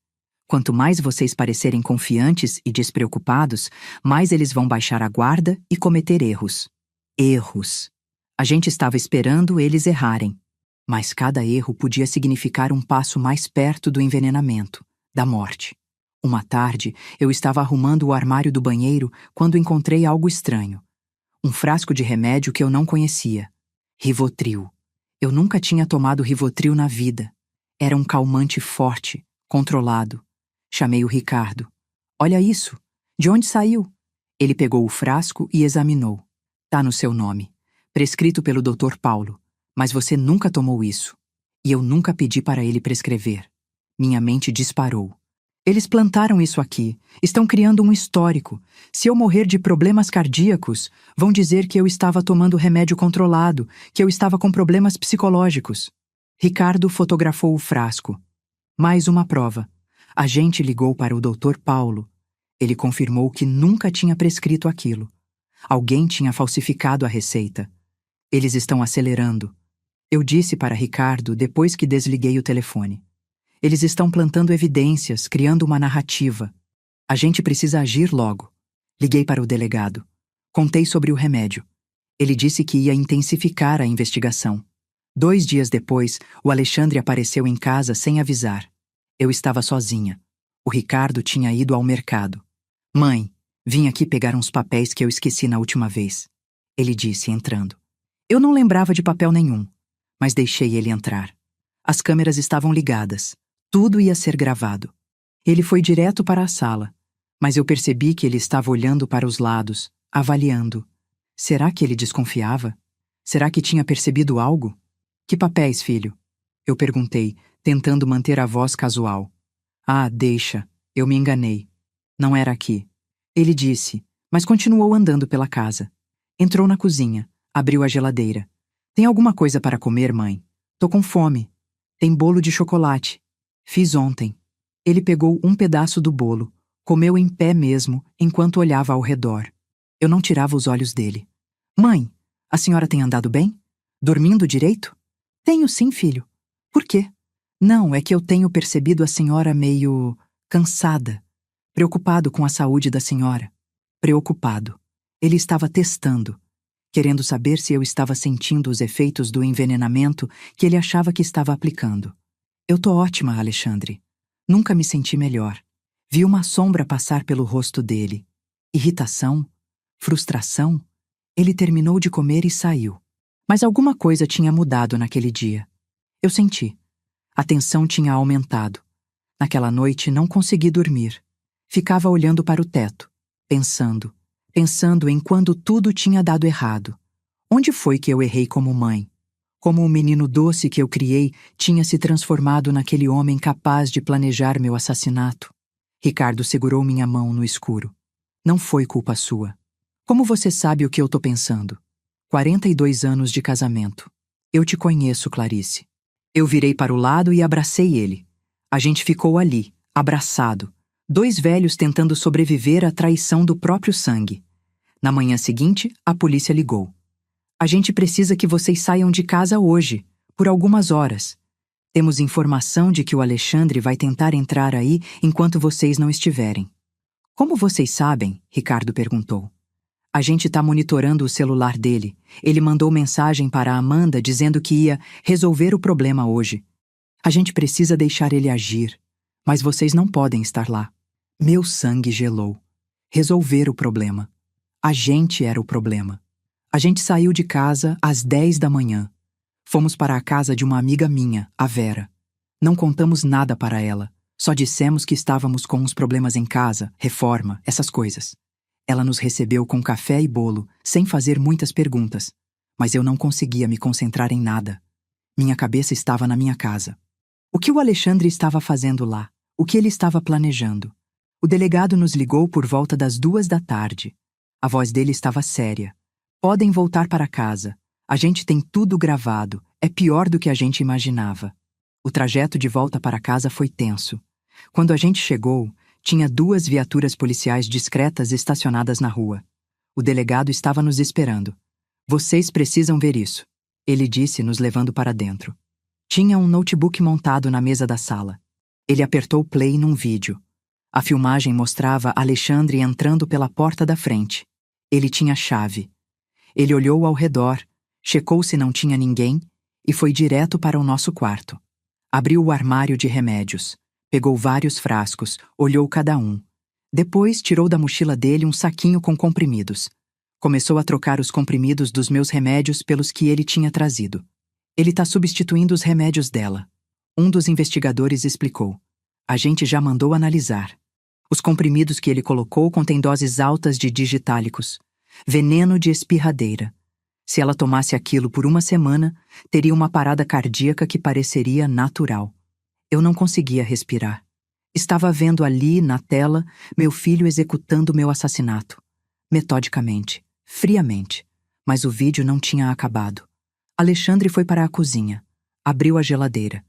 Quanto mais vocês parecerem confiantes e despreocupados, mais eles vão baixar a guarda e cometer erros. Erros. A gente estava esperando eles errarem. Mas cada erro podia significar um passo mais perto do envenenamento, da morte. Uma tarde, eu estava arrumando o armário do banheiro quando encontrei algo estranho. Um frasco de remédio que eu não conhecia. Rivotril. Eu nunca tinha tomado Rivotril na vida. Era um calmante forte, controlado. Chamei o Ricardo. Olha isso. De onde saiu? Ele pegou o frasco e examinou. Tá no seu nome. Prescrito pelo Dr. Paulo. Mas você nunca tomou isso. E eu nunca pedi para ele prescrever. Minha mente disparou. Eles plantaram isso aqui. Estão criando um histórico. Se eu morrer de problemas cardíacos, vão dizer que eu estava tomando remédio controlado, que eu estava com problemas psicológicos. Ricardo fotografou o frasco. Mais uma prova. A gente ligou para o Dr. Paulo. Ele confirmou que nunca tinha prescrito aquilo. Alguém tinha falsificado a receita. Eles estão acelerando. Eu disse para Ricardo depois que desliguei o telefone. Eles estão plantando evidências, criando uma narrativa. A gente precisa agir logo. Liguei para o delegado. Contei sobre o remédio. Ele disse que ia intensificar a investigação. 2 dias depois, o Alexandre apareceu em casa sem avisar. Eu estava sozinha. O Ricardo tinha ido ao mercado. Mãe, vim aqui pegar uns papéis que eu esqueci na última vez. Ele disse, entrando. Eu não lembrava de papel nenhum, mas deixei ele entrar. As câmeras estavam ligadas. Tudo ia ser gravado. Ele foi direto para a sala, mas eu percebi que ele estava olhando para os lados, avaliando. Será que ele desconfiava? Será que tinha percebido algo? Que papéis, filho? Eu perguntei, tentando manter a voz casual. Ah, deixa. Eu me enganei. Não era aqui. Ele disse, mas continuou andando pela casa. Entrou na cozinha, abriu a geladeira. Tem alguma coisa para comer, mãe? Tô com fome. Tem bolo de chocolate. Fiz ontem. Ele pegou um pedaço do bolo, comeu em pé mesmo, enquanto olhava ao redor. Eu não tirava os olhos dele. Mãe, a senhora tem andado bem? Dormindo direito? Tenho sim, filho. Por quê? Não, é que eu tenho percebido a senhora meio cansada, preocupado com a saúde da senhora. Preocupado. Ele estava testando, querendo saber se eu estava sentindo os efeitos do envenenamento que ele achava que estava aplicando. Eu tô ótima, Alexandre. Nunca me senti melhor. Vi uma sombra passar pelo rosto dele. Irritação? Frustração? Ele terminou de comer e saiu. Mas alguma coisa tinha mudado naquele dia. Eu senti. A tensão tinha aumentado. Naquela noite não consegui dormir. Ficava olhando para o teto, pensando em quando tudo tinha dado errado. Onde foi que eu errei como mãe? Como o menino doce que eu criei tinha se transformado naquele homem capaz de planejar meu assassinato? Ricardo segurou minha mão no escuro. Não foi culpa sua. Como você sabe o que eu tô pensando? 42 anos de casamento. Eu te conheço, Clarice. Eu virei para o lado e abracei ele. A gente ficou ali, abraçado. Dois velhos tentando sobreviver à traição do próprio sangue. Na manhã seguinte, a polícia ligou. A gente precisa que vocês saiam de casa hoje, por algumas horas. Temos informação de que o Alexandre vai tentar entrar aí enquanto vocês não estiverem. Como vocês sabem? Ricardo perguntou. A gente está monitorando o celular dele. Ele mandou mensagem para a Amanda dizendo que ia resolver o problema hoje. A gente precisa deixar ele agir, mas vocês não podem estar lá. Meu sangue gelou. Resolver o problema. A gente era o problema. A gente saiu de casa às 10 da manhã. Fomos para a casa de uma amiga minha, a Vera. Não contamos nada para ela. Só dissemos que estávamos com uns problemas em casa, reforma, essas coisas. Ela nos recebeu com café e bolo, sem fazer muitas perguntas. Mas eu não conseguia me concentrar em nada. Minha cabeça estava na minha casa. O que o Alexandre estava fazendo lá? O que ele estava planejando? O delegado nos ligou por volta das 2 da tarde. A voz dele estava séria. Podem voltar para casa. A gente tem tudo gravado. É pior do que a gente imaginava. O trajeto de volta para casa foi tenso. Quando a gente chegou, tinha 2 viaturas policiais discretas estacionadas na rua. O delegado estava nos esperando. Vocês precisam ver isso, ele disse, nos levando para dentro. Tinha um notebook montado na mesa da sala. Ele apertou play num vídeo. A filmagem mostrava Alexandre entrando pela porta da frente. Ele tinha chave. Ele olhou ao redor, checou se não tinha ninguém e foi direto para o nosso quarto. Abriu o armário de remédios. Pegou vários frascos, olhou cada um. Depois tirou da mochila dele um saquinho com comprimidos. Começou a trocar os comprimidos dos meus remédios pelos que ele tinha trazido. Ele está substituindo os remédios dela. Um dos investigadores explicou. A gente já mandou analisar. Os comprimidos que ele colocou contêm doses altas de digitálicos. Veneno de espirradeira. Se ela tomasse aquilo por uma semana, teria uma parada cardíaca que pareceria natural. Eu não conseguia respirar. Estava vendo ali, na tela, meu filho executando meu assassinato. Metodicamente, friamente. Mas o vídeo não tinha acabado. Alexandre foi para a cozinha. Abriu a geladeira.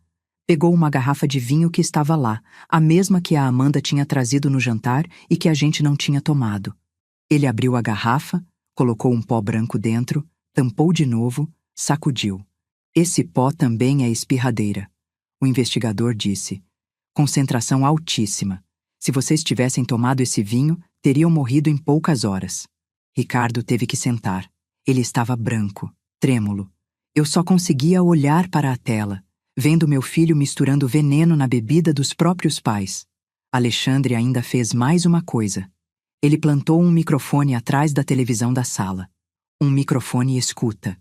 Pegou uma garrafa de vinho que estava lá, a mesma que a Amanda tinha trazido no jantar e que a gente não tinha tomado. Ele abriu a garrafa, colocou um pó branco dentro, tampou de novo, sacudiu. Esse pó também é espirradeira. O investigador disse. Concentração altíssima. Se vocês tivessem tomado esse vinho, teriam morrido em poucas horas. Ricardo teve que sentar. Ele estava branco, trêmulo. Eu só conseguia olhar para a tela, vendo meu filho misturando veneno na bebida dos próprios pais. Alexandre ainda fez mais uma coisa. Ele plantou um microfone atrás da televisão da sala. Um microfone escuta.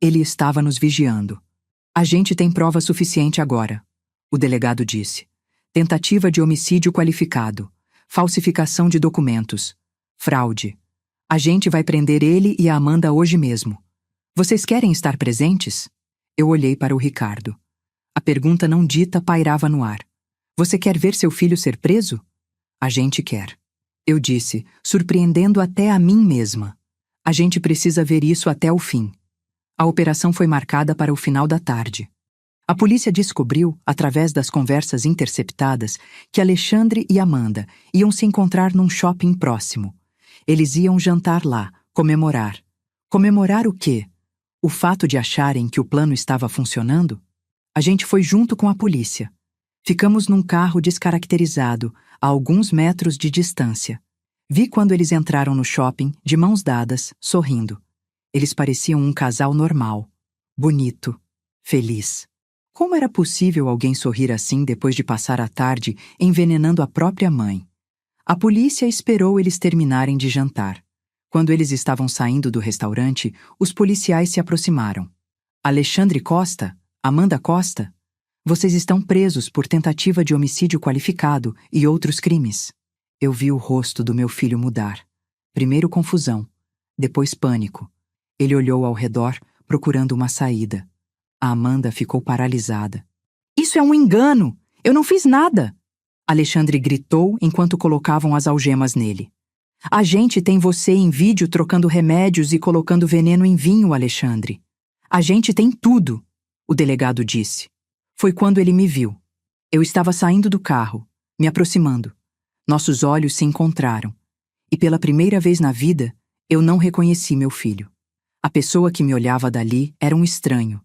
Ele estava nos vigiando. A gente tem prova suficiente agora, o delegado disse. Tentativa de homicídio qualificado, falsificação de documentos, fraude. A gente vai prender ele e a Amanda hoje mesmo. Vocês querem estar presentes? Eu olhei para o Ricardo. A pergunta não dita pairava no ar. Você quer ver seu filho ser preso? A gente quer. Eu disse, surpreendendo até a mim mesma. A gente precisa ver isso até o fim. A operação foi marcada para o final da tarde. A polícia descobriu, através das conversas interceptadas, que Alexandre e Amanda iam se encontrar num shopping próximo. Eles iam jantar lá, comemorar. Comemorar o quê? O fato de acharem que o plano estava funcionando? A gente foi junto com a polícia. Ficamos num carro descaracterizado, a alguns metros de distância. Vi quando eles entraram no shopping, de mãos dadas, sorrindo. Eles pareciam um casal normal, bonito, feliz. Como era possível alguém sorrir assim depois de passar a tarde envenenando a própria mãe? A polícia esperou eles terminarem de jantar. Quando eles estavam saindo do restaurante, os policiais se aproximaram. Alexandre Costa? Amanda Costa? Vocês estão presos por tentativa de homicídio qualificado e outros crimes. Eu vi o rosto do meu filho mudar. Primeiro confusão, depois pânico. Ele olhou ao redor, procurando uma saída. A Amanda ficou paralisada. Isso é um engano! Eu não fiz nada! Alexandre gritou enquanto colocavam as algemas nele. A gente tem você em vídeo trocando remédios e colocando veneno em vinho, Alexandre. A gente tem tudo, o delegado disse. Foi quando ele me viu. Eu estava saindo do carro, me aproximando. Nossos olhos se encontraram. E pela primeira vez na vida, eu não reconheci meu filho. A pessoa que me olhava dali era um estranho.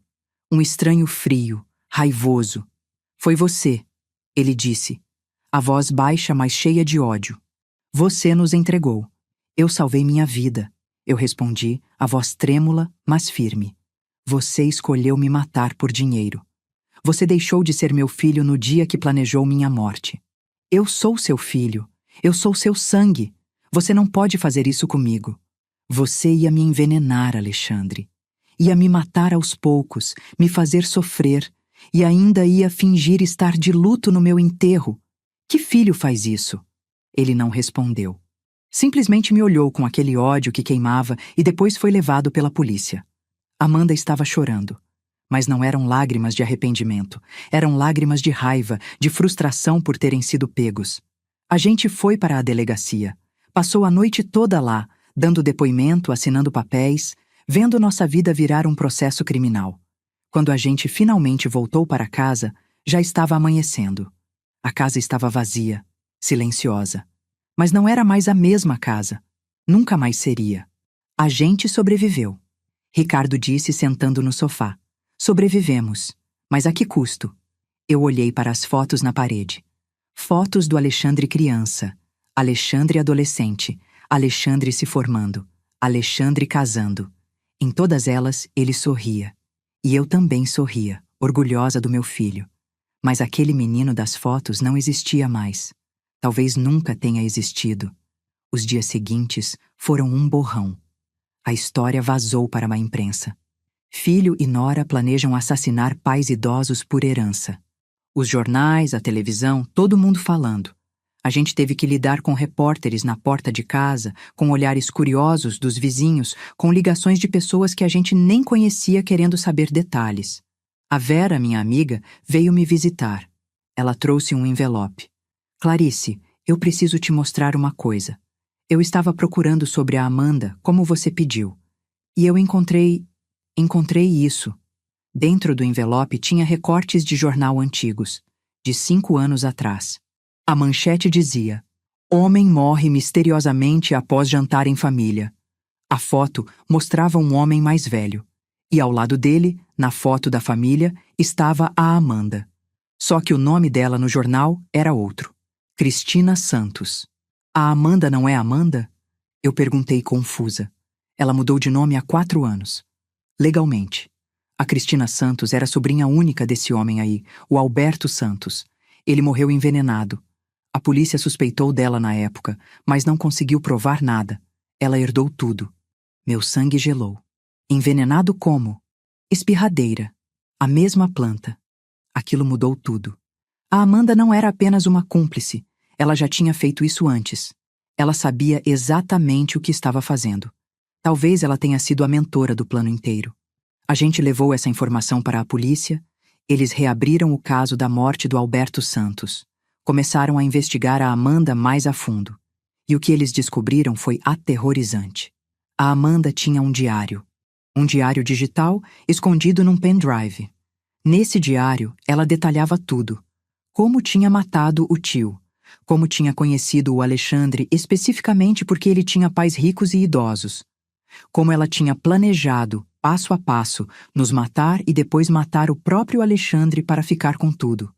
Um estranho frio, raivoso. Foi você, ele disse. A voz baixa, mas cheia de ódio. Você nos entregou. Eu salvei minha vida. Eu respondi, a voz trêmula, mas firme. Você escolheu me matar por dinheiro. Você deixou de ser meu filho no dia que planejou minha morte. Eu sou seu filho. Eu sou seu sangue. Você não pode fazer isso comigo. Você ia me envenenar, Alexandre. Ia me matar aos poucos, me fazer sofrer, e ainda ia fingir estar de luto no meu enterro. Que filho faz isso? Ele não respondeu. Simplesmente me olhou com aquele ódio que queimava e depois foi levado pela polícia. Amanda estava chorando. Mas não eram lágrimas de arrependimento. Eram lágrimas de raiva, de frustração por terem sido pegos. A gente foi para a delegacia. Passou a noite toda lá, dando depoimento, assinando papéis, vendo nossa vida virar um processo criminal. Quando a gente finalmente voltou para casa, já estava amanhecendo. A casa estava vazia, silenciosa. Mas não era mais a mesma casa. Nunca mais seria. A gente sobreviveu. Ricardo disse sentando no sofá. Sobrevivemos. Mas a que custo? Eu olhei para as fotos na parede. Fotos do Alexandre criança, Alexandre adolescente, Alexandre se formando, Alexandre casando. Em todas elas, ele sorria. E eu também sorria, orgulhosa do meu filho. Mas aquele menino das fotos não existia mais. Talvez nunca tenha existido. Os dias seguintes foram um borrão. A história vazou para a imprensa. Filho e nora planejam assassinar pais idosos por herança. Os jornais, a televisão, todo mundo falando. A gente teve que lidar com repórteres na porta de casa, com olhares curiosos dos vizinhos, com ligações de pessoas que a gente nem conhecia querendo saber detalhes. A Vera, minha amiga, veio me visitar. Ela trouxe um envelope. Clarice, eu preciso te mostrar uma coisa. Eu estava procurando sobre a Amanda, como você pediu. E eu encontrei isso. Dentro do envelope tinha recortes de jornal antigos, de 5 anos atrás. A manchete dizia: Homem morre misteriosamente após jantar em família. A foto mostrava um homem mais velho. E ao lado dele, na foto da família, estava a Amanda. Só que o nome dela no jornal era outro. Cristina Santos. A Amanda não é Amanda? Eu perguntei confusa. Ela mudou de nome há 4 anos. Legalmente. A Cristina Santos era sobrinha única desse homem aí, o Alberto Santos. Ele morreu envenenado. A polícia suspeitou dela na época, mas não conseguiu provar nada. Ela herdou tudo. Meu sangue gelou. Envenenado como? Espirradeira. A mesma planta. Aquilo mudou tudo. A Amanda não era apenas uma cúmplice. Ela já tinha feito isso antes. Ela sabia exatamente o que estava fazendo. Talvez ela tenha sido a mentora do plano inteiro. A gente levou essa informação para a polícia. Eles reabriram o caso da morte do Alberto Santos. Começaram a investigar a Amanda mais a fundo. E o que eles descobriram foi aterrorizante. A Amanda tinha um diário. Um diário digital escondido num pendrive. Nesse diário, ela detalhava tudo. Como tinha matado o tio. Como tinha conhecido o Alexandre especificamente porque ele tinha pais ricos e idosos. Como ela tinha planejado, passo a passo, nos matar e depois matar o próprio Alexandre para ficar com tudo.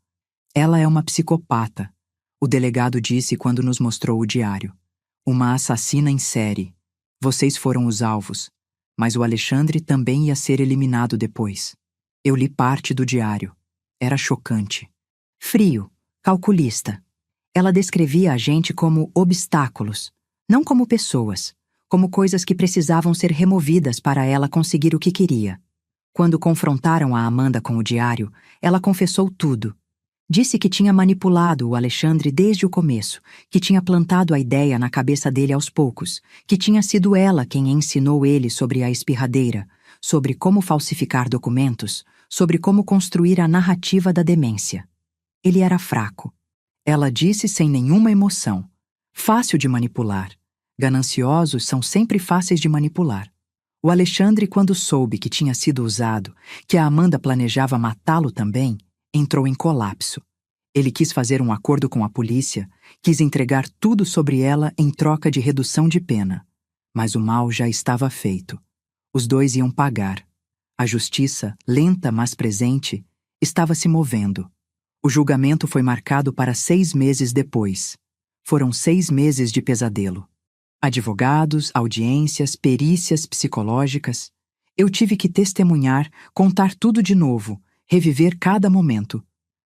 Ela é uma psicopata, o delegado disse quando nos mostrou o diário. Uma assassina em série. Vocês foram os alvos, mas o Alexandre também ia ser eliminado depois. Eu li parte do diário. Era chocante. Frio, calculista. Ela descrevia a gente como obstáculos, não como pessoas, como coisas que precisavam ser removidas para ela conseguir o que queria. Quando confrontaram a Amanda com o diário, ela confessou tudo. Disse que tinha manipulado o Alexandre desde o começo, que tinha plantado a ideia na cabeça dele aos poucos, que tinha sido ela quem ensinou ele sobre a espirradeira, sobre como falsificar documentos, sobre como construir a narrativa da demência. Ele era fraco. Ela disse sem nenhuma emoção. Fácil de manipular. Gananciosos são sempre fáceis de manipular. O Alexandre, quando soube que tinha sido usado, que a Amanda planejava matá-lo também, entrou em colapso. Ele quis fazer um acordo com a polícia, quis entregar tudo sobre ela em troca de redução de pena. Mas o mal já estava feito. Os dois iam pagar. A justiça, lenta mas presente, estava se movendo. O julgamento foi marcado para 6 meses depois. Foram 6 meses de pesadelo. Advogados, audiências, perícias psicológicas. Eu tive que testemunhar, contar tudo de novo, reviver cada momento.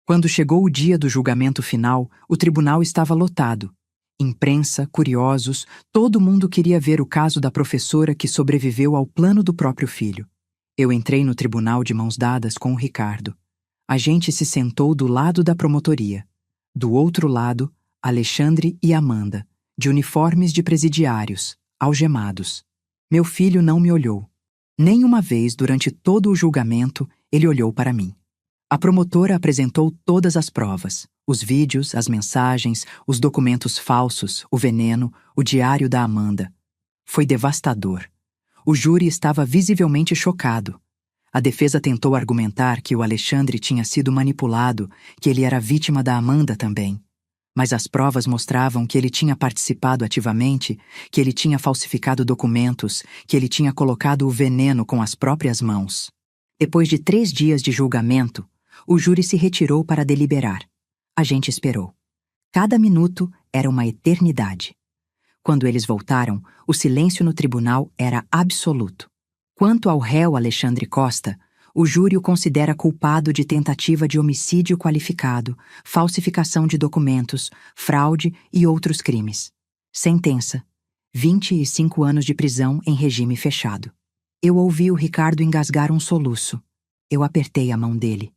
Quando chegou o dia do julgamento final, o tribunal estava lotado. Imprensa, curiosos, todo mundo queria ver o caso da professora que sobreviveu ao plano do próprio filho. Eu entrei no tribunal de mãos dadas com o Ricardo. A gente se sentou do lado da promotoria. Do outro lado, Alexandre e Amanda, de uniformes de presidiários, algemados. Meu filho não me olhou. Nem uma vez durante todo o julgamento ele olhou para mim. A promotora apresentou todas as provas, os vídeos, as mensagens, os documentos falsos, o veneno, o diário da Amanda. Foi devastador. O júri estava visivelmente chocado. A defesa tentou argumentar que o Alexandre tinha sido manipulado, que ele era vítima da Amanda também. Mas as provas mostravam que ele tinha participado ativamente, que ele tinha falsificado documentos, que ele tinha colocado o veneno com as próprias mãos. Depois de 3 dias de julgamento, o júri se retirou para deliberar. A gente esperou. Cada minuto era uma eternidade. Quando eles voltaram, o silêncio no tribunal era absoluto. Quanto ao réu Alexandre Costa, o júri o considera culpado de tentativa de homicídio qualificado, falsificação de documentos, fraude e outros crimes. Sentença: 25 anos de prisão em regime fechado. Eu ouvi o Ricardo engasgar um soluço. Eu apertei a mão dele.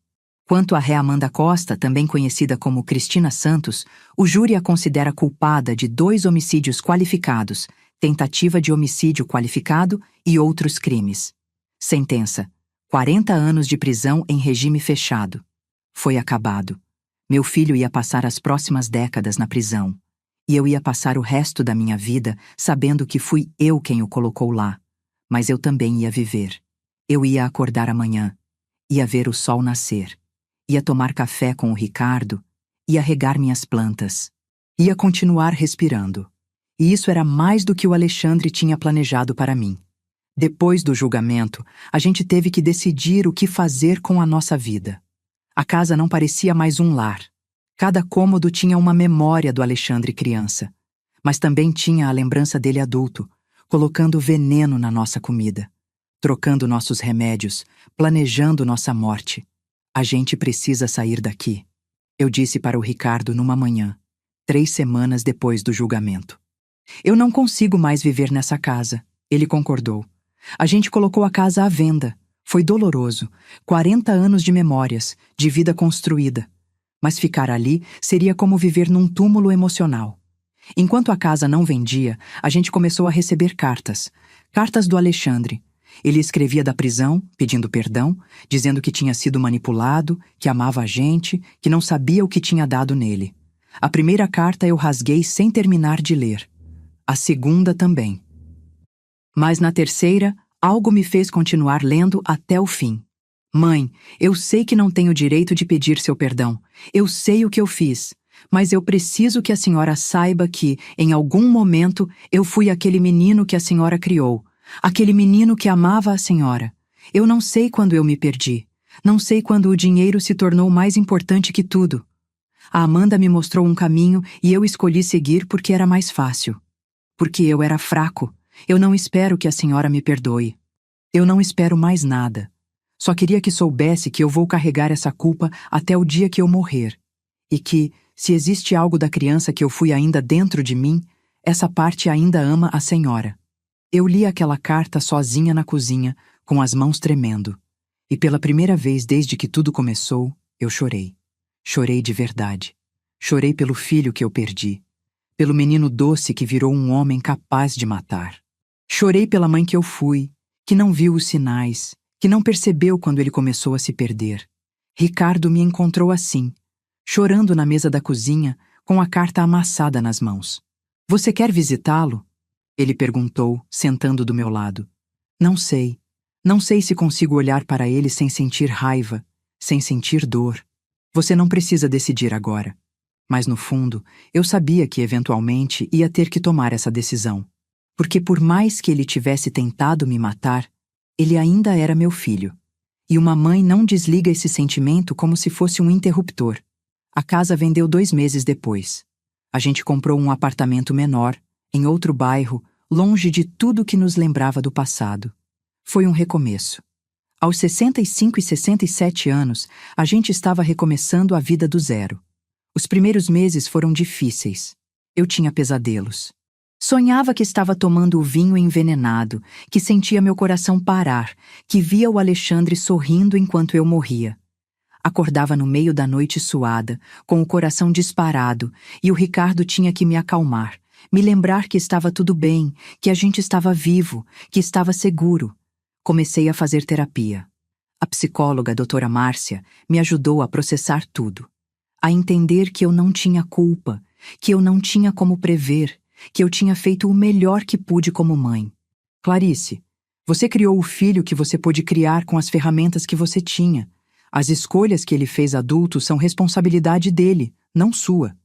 Quanto à ré Amanda Costa, também conhecida como Cristina Santos, o júri a considera culpada de 2 homicídios qualificados, tentativa de homicídio qualificado e outros crimes. Sentença: 40 anos de prisão em regime fechado. Foi acabado. Meu filho ia passar as próximas décadas na prisão. E eu ia passar o resto da minha vida sabendo que fui eu quem o colocou lá. Mas eu também ia viver. Eu ia acordar amanhã. Ia ver o sol nascer. Ia tomar café com o Ricardo. Ia regar minhas plantas. Ia continuar respirando. E isso era mais do que o Alexandre tinha planejado para mim. Depois do julgamento, a gente teve que decidir o que fazer com a nossa vida. A casa não parecia mais um lar. Cada cômodo tinha uma memória do Alexandre criança, mas também tinha a lembrança dele adulto, colocando veneno na nossa comida, trocando nossos remédios, planejando nossa morte. A gente precisa sair daqui, eu disse para o Ricardo numa manhã, 3 semanas depois do julgamento. Eu não consigo mais viver nessa casa, ele concordou. A gente colocou a casa à venda. Foi doloroso. 40 anos de memórias, de vida construída. Mas ficar ali seria como viver num túmulo emocional. Enquanto a casa não vendia, a gente começou a receber cartas. Cartas do Alexandre. Ele escrevia da prisão, pedindo perdão, dizendo que tinha sido manipulado, que amava a gente, que não sabia o que tinha dado nele. A primeira carta eu rasguei sem terminar de ler. A segunda também. Mas na terceira, algo me fez continuar lendo até o fim. Mãe, eu sei que não tenho direito de pedir seu perdão. Eu sei o que eu fiz. Mas eu preciso que a senhora saiba que, em algum momento, eu fui aquele menino que a senhora criou. Aquele menino que amava a senhora. Eu não sei quando eu me perdi. Não sei quando o dinheiro se tornou mais importante que tudo. A Amanda me mostrou um caminho e eu escolhi seguir porque era mais fácil. Porque eu era fraco. Eu não espero que a senhora me perdoe. Eu não espero mais nada. Só queria que soubesse que eu vou carregar essa culpa até o dia que eu morrer. E que, se existe algo da criança que eu fui ainda dentro de mim, essa parte ainda ama a senhora. Eu li aquela carta sozinha na cozinha, com as mãos tremendo. E pela primeira vez desde que tudo começou, eu chorei. Chorei de verdade. Chorei pelo filho que eu perdi. Pelo menino doce que virou um homem capaz de matar. Chorei pela mãe que eu fui, que não viu os sinais, que não percebeu quando ele começou a se perder. Ricardo me encontrou assim, chorando na mesa da cozinha, com a carta amassada nas mãos. Você quer visitá-lo? Ele perguntou, sentando do meu lado. Não sei. Não sei se consigo olhar para ele sem sentir raiva, sem sentir dor. Você não precisa decidir agora. Mas no fundo, eu sabia que eventualmente ia ter que tomar essa decisão. Porque por mais que ele tivesse tentado me matar, ele ainda era meu filho. E uma mãe não desliga esse sentimento como se fosse um interruptor. A casa vendeu 2 meses depois. A gente comprou um apartamento menor, em outro bairro, longe de tudo que nos lembrava do passado. Foi um recomeço. Aos 65 e 67 anos, a gente estava recomeçando a vida do zero. Os primeiros meses foram difíceis. Eu tinha pesadelos. Sonhava que estava tomando o vinho envenenado, que sentia meu coração parar, que via o Alexandre sorrindo enquanto eu morria. Acordava no meio da noite suada, com o coração disparado, e o Ricardo tinha que me acalmar, me lembrar que estava tudo bem, que a gente estava vivo, que estava seguro. Comecei a fazer terapia. A psicóloga, a doutora Márcia, me ajudou a processar tudo. A entender que eu não tinha culpa, que eu não tinha como prever, que eu tinha feito o melhor que pude como mãe. Clarice, você criou o filho que você pôde criar com as ferramentas que você tinha. As escolhas que ele fez adulto são responsabilidade dele, não sua.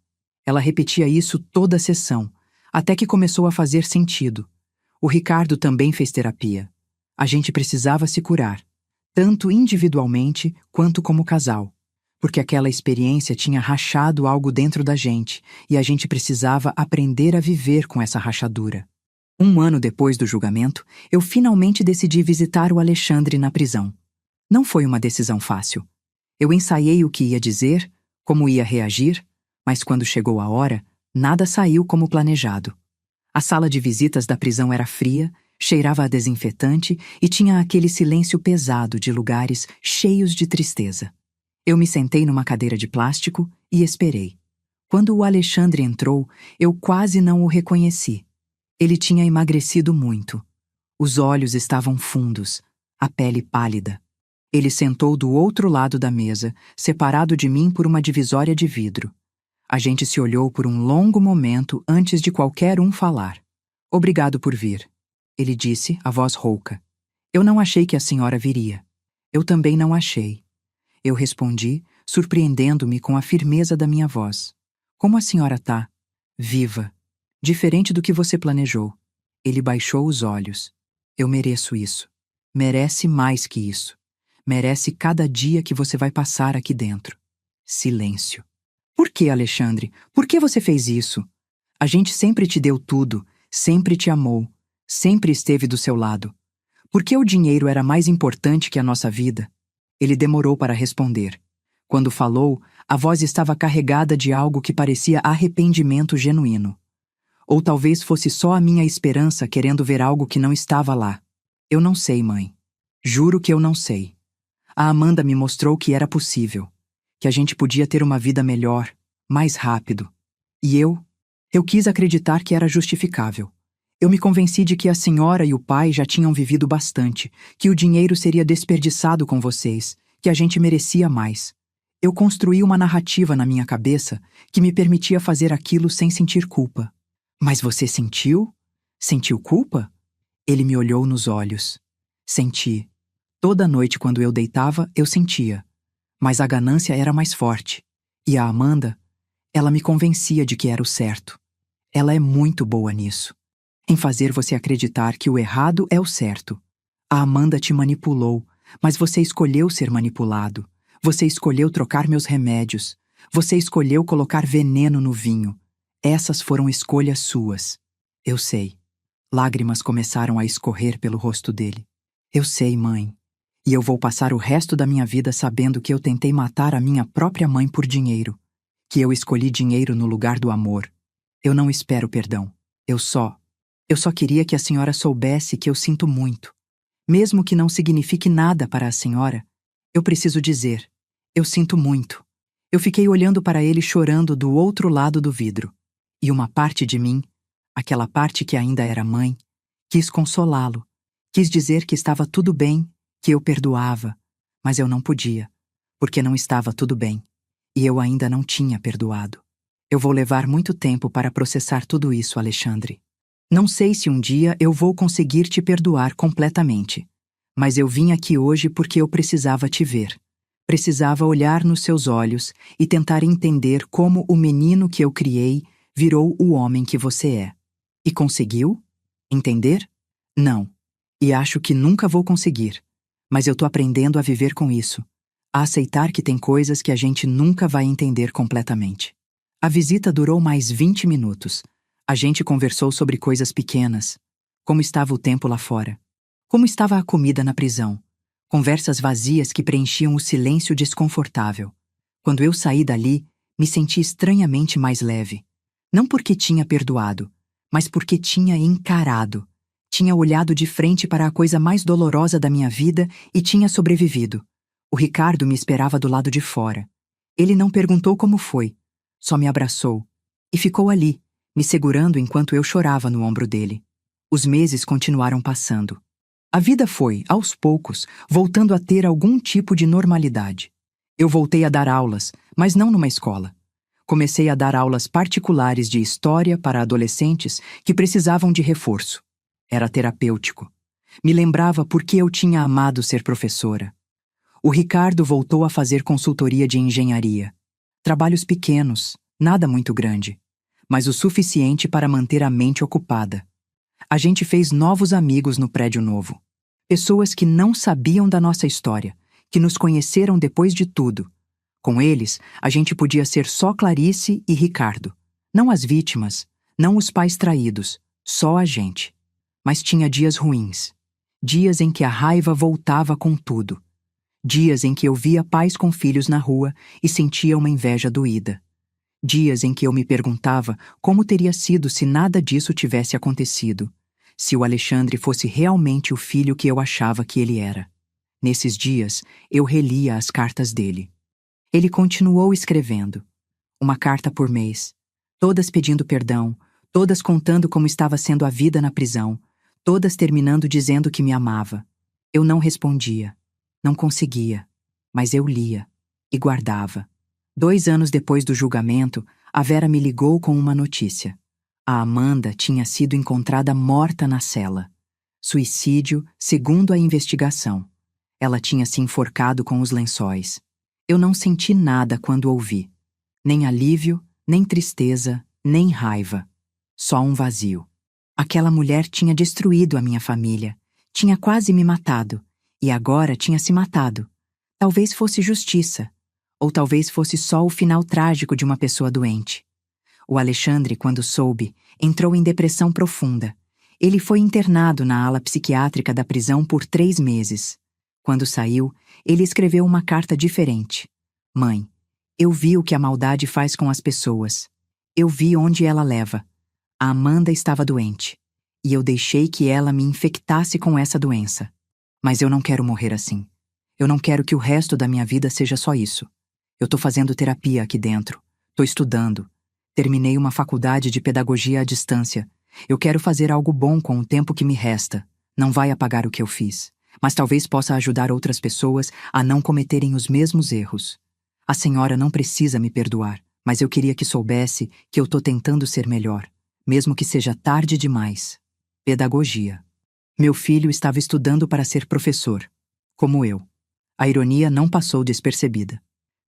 Ela repetia isso toda a sessão, até que começou a fazer sentido. O Ricardo também fez terapia. A gente precisava se curar, tanto individualmente quanto como casal, porque aquela experiência tinha rachado algo dentro da gente e a gente precisava aprender a viver com essa rachadura. 1 ano depois do julgamento, eu finalmente decidi visitar o Alexandre na prisão. Não foi uma decisão fácil. Eu ensaiei o que ia dizer, como ia reagir, mas quando chegou a hora, nada saiu como planejado. A sala de visitas da prisão era fria, cheirava a desinfetante e tinha aquele silêncio pesado de lugares cheios de tristeza. Eu me sentei numa cadeira de plástico e esperei. Quando o Alexandre entrou, eu quase não o reconheci. Ele tinha emagrecido muito. Os olhos estavam fundos, a pele pálida. Ele sentou do outro lado da mesa, separado de mim por uma divisória de vidro. A gente se olhou por um longo momento antes de qualquer um falar. Obrigado por vir, ele disse, a voz rouca. Eu não achei que a senhora viria. Eu também não achei. Eu respondi, surpreendendo-me com a firmeza da minha voz. Como a senhora tá? Viva. Diferente do que você planejou. Ele baixou os olhos. Eu mereço isso. Merece mais que isso. Merece cada dia que você vai passar aqui dentro. Silêncio. Por que, Alexandre? Por que você fez isso? A gente sempre te deu tudo, sempre te amou, sempre esteve do seu lado. Por que o dinheiro era mais importante que a nossa vida? Ele demorou para responder. Quando falou, a voz estava carregada de algo que parecia arrependimento genuíno. Ou talvez fosse só a minha esperança querendo ver algo que não estava lá. Eu não sei, mãe. Juro que eu não sei. A Amanda me mostrou que era possível, que a gente podia ter uma vida melhor, mais rápido. E eu quis acreditar que era justificável. Eu me convenci de que a senhora e o pai já tinham vivido bastante, que o dinheiro seria desperdiçado com vocês, que a gente merecia mais. Eu construí uma narrativa na minha cabeça que me permitia fazer aquilo sem sentir culpa. Mas você sentiu? Sentiu culpa? Ele me olhou nos olhos. Senti. Toda noite quando eu deitava, eu sentia. Mas a ganância era mais forte. E a Amanda, ela me convencia de que era o certo. Ela é muito boa nisso. Em fazer você acreditar que o errado é o certo. A Amanda te manipulou, mas você escolheu ser manipulado. Você escolheu trocar meus remédios. Você escolheu colocar veneno no vinho. Essas foram escolhas suas. Eu sei. Lágrimas começaram a escorrer pelo rosto dele. Eu sei, mãe. E eu vou passar o resto da minha vida sabendo que eu tentei matar a minha própria mãe por dinheiro. Que eu escolhi dinheiro no lugar do amor. Eu não espero perdão. Eu só queria que a senhora soubesse que eu sinto muito. Mesmo que não signifique nada para a senhora, Eu preciso dizer. Eu sinto muito. Eu fiquei olhando para ele chorando do outro lado do vidro. E uma parte de mim, aquela parte que ainda era mãe, quis consolá-lo. Quis dizer que estava tudo bem, que eu perdoava. Mas eu não podia, porque não estava tudo bem. E eu ainda não tinha perdoado. Eu vou levar muito tempo para processar tudo isso, Alexandre. Não sei se um dia eu vou conseguir te perdoar completamente. Mas eu vim aqui hoje porque eu precisava te ver. Precisava olhar nos seus olhos e tentar entender como o menino que eu criei virou o homem que você é. E conseguiu? Entender? Não. E acho que nunca vou conseguir. Mas eu tô aprendendo a viver com isso. A aceitar que tem coisas que a gente nunca vai entender completamente. A visita durou mais 20 minutos. A gente conversou sobre coisas pequenas. Como estava o tempo lá fora. Como estava a comida na prisão. Conversas vazias que preenchiam o silêncio desconfortável. Quando eu saí dali, me senti estranhamente mais leve. Não porque tinha perdoado, mas porque tinha encarado. Tinha olhado de frente para a coisa mais dolorosa da minha vida e tinha sobrevivido. O Ricardo me esperava do lado de fora. Ele não perguntou como foi, só me abraçou. E ficou ali, me segurando enquanto eu chorava no ombro dele. Os meses continuaram passando. A vida foi, aos poucos, voltando a ter algum tipo de normalidade. Eu voltei a dar aulas, mas não numa escola. Comecei a dar aulas particulares de história para adolescentes que precisavam de reforço. Era terapêutico. Me lembrava por que eu tinha amado ser professora. O Ricardo voltou a fazer consultoria de engenharia. Trabalhos pequenos, nada muito grande, mas o suficiente para manter a mente ocupada. A gente fez novos amigos no prédio novo. Pessoas que não sabiam da nossa história, que nos conheceram depois de tudo. Com eles, a gente podia ser só Clarice e Ricardo. Não as vítimas, não os pais traídos, só a gente. Mas tinha dias ruins. Dias em que a raiva voltava com tudo. Dias em que eu via pais com filhos na rua e sentia uma inveja doída. Dias em que eu me perguntava como teria sido se nada disso tivesse acontecido. Se o Alexandre fosse realmente o filho que eu achava que ele era. Nesses dias, eu relia as cartas dele. Ele continuou escrevendo. Uma carta por mês. Todas pedindo perdão, todas contando como estava sendo a vida na prisão, todas terminando dizendo que me amava. Eu não respondia. Não conseguia. Mas eu lia. E guardava. 2 anos depois do julgamento, a Vera me ligou com uma notícia. A Amanda tinha sido encontrada morta na cela. Suicídio, segundo a investigação. Ela tinha se enforcado com os lençóis. Eu não senti nada quando ouvi. Nem alívio, nem tristeza, nem raiva. Só um vazio. Aquela mulher tinha destruído a minha família. Tinha quase me matado. E agora tinha se matado. Talvez fosse justiça. Ou talvez fosse só o final trágico de uma pessoa doente. O Alexandre, quando soube, entrou em depressão profunda. Ele foi internado na ala psiquiátrica da prisão por 3 meses. Quando saiu, ele escreveu uma carta diferente. Mãe, eu vi o que a maldade faz com as pessoas. Eu vi onde ela leva. A Amanda estava doente. E eu deixei que ela me infectasse com essa doença. Mas eu não quero morrer assim. Eu não quero que o resto da minha vida seja só isso. Eu tô fazendo terapia aqui dentro. Tô estudando. Terminei uma faculdade de pedagogia à distância. Eu quero fazer algo bom com o tempo que me resta. Não vai apagar o que eu fiz, mas talvez possa ajudar outras pessoas a não cometerem os mesmos erros. A senhora não precisa me perdoar, mas eu queria que soubesse que eu tô tentando ser melhor, mesmo que seja tarde demais. Pedagogia. Meu filho estava estudando para ser professor, como eu. A ironia não passou despercebida.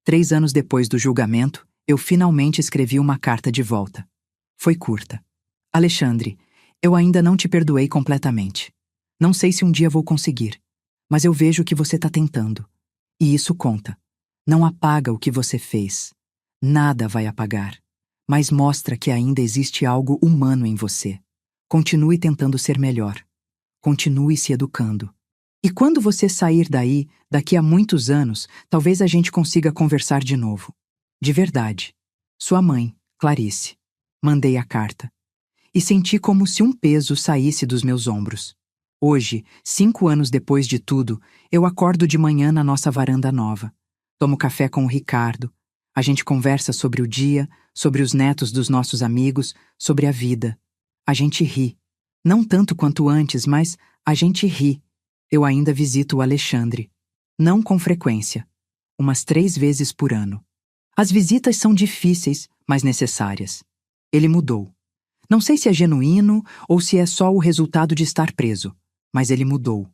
3 anos depois do julgamento, eu finalmente escrevi uma carta de volta. Foi curta. Alexandre, eu ainda não te perdoei completamente. Não sei se um dia vou conseguir, mas eu vejo que você está tentando. E isso conta. Não apaga o que você fez. Nada vai apagar. Mas mostra que ainda existe algo humano em você. Continue tentando ser melhor. Continue se educando. E quando você sair daí, daqui a muitos anos, talvez a gente consiga conversar de novo. De verdade. Sua mãe, Clarice. Mandei a carta. E senti como se um peso saísse dos meus ombros. Hoje, 5 anos depois de tudo, eu acordo de manhã na nossa varanda nova. Tomo café com o Ricardo. A gente conversa sobre o dia, sobre os netos dos nossos amigos, sobre a vida. A gente ri. Não tanto quanto antes, mas a gente ri. Eu ainda visito o Alexandre. Não com frequência. Umas 3 vezes por ano. As visitas são difíceis, mas necessárias. Ele mudou. Não sei se é genuíno ou se é só o resultado de estar preso, mas ele mudou.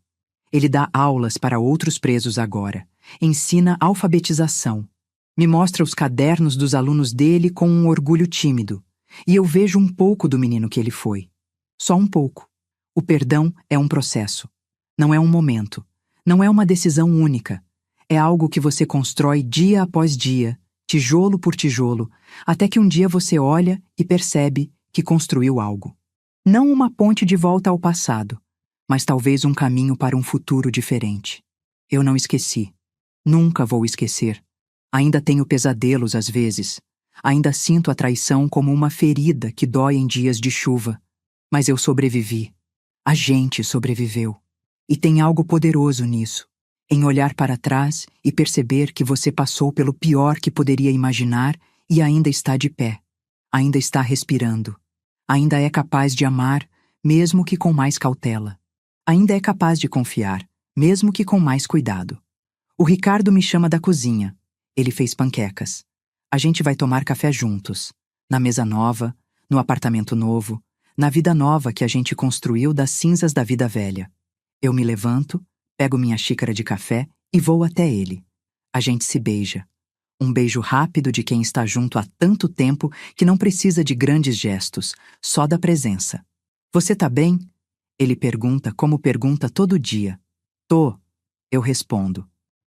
Ele dá aulas para outros presos agora. Ensina alfabetização. Me mostra os cadernos dos alunos dele com um orgulho tímido. E eu vejo um pouco do menino que ele foi. Só um pouco. O perdão é um processo. Não é um momento. Não é uma decisão única. É algo que você constrói dia após dia, tijolo por tijolo, até que um dia você olha e percebe que construiu algo. Não uma ponte de volta ao passado, mas talvez um caminho para um futuro diferente. Eu não esqueci. Nunca vou esquecer. Ainda tenho pesadelos às vezes. Ainda sinto a traição como uma ferida que dói em dias de chuva. Mas eu sobrevivi. A gente sobreviveu. E tem algo poderoso nisso, em olhar para trás e perceber que você passou pelo pior que poderia imaginar e ainda está de pé. Ainda está respirando. Ainda é capaz de amar, mesmo que com mais cautela. Ainda é capaz de confiar, mesmo que com mais cuidado. O Ricardo me chama da cozinha. Ele fez panquecas. A gente vai tomar café juntos. Na mesa nova, no apartamento novo, na vida nova que a gente construiu das cinzas da vida velha. Eu me levanto, pego minha xícara de café e vou até ele. A gente se beija. Um beijo rápido de quem está junto há tanto tempo que não precisa de grandes gestos, só da presença. Você tá bem? Ele pergunta como pergunta todo dia. Tô, eu respondo.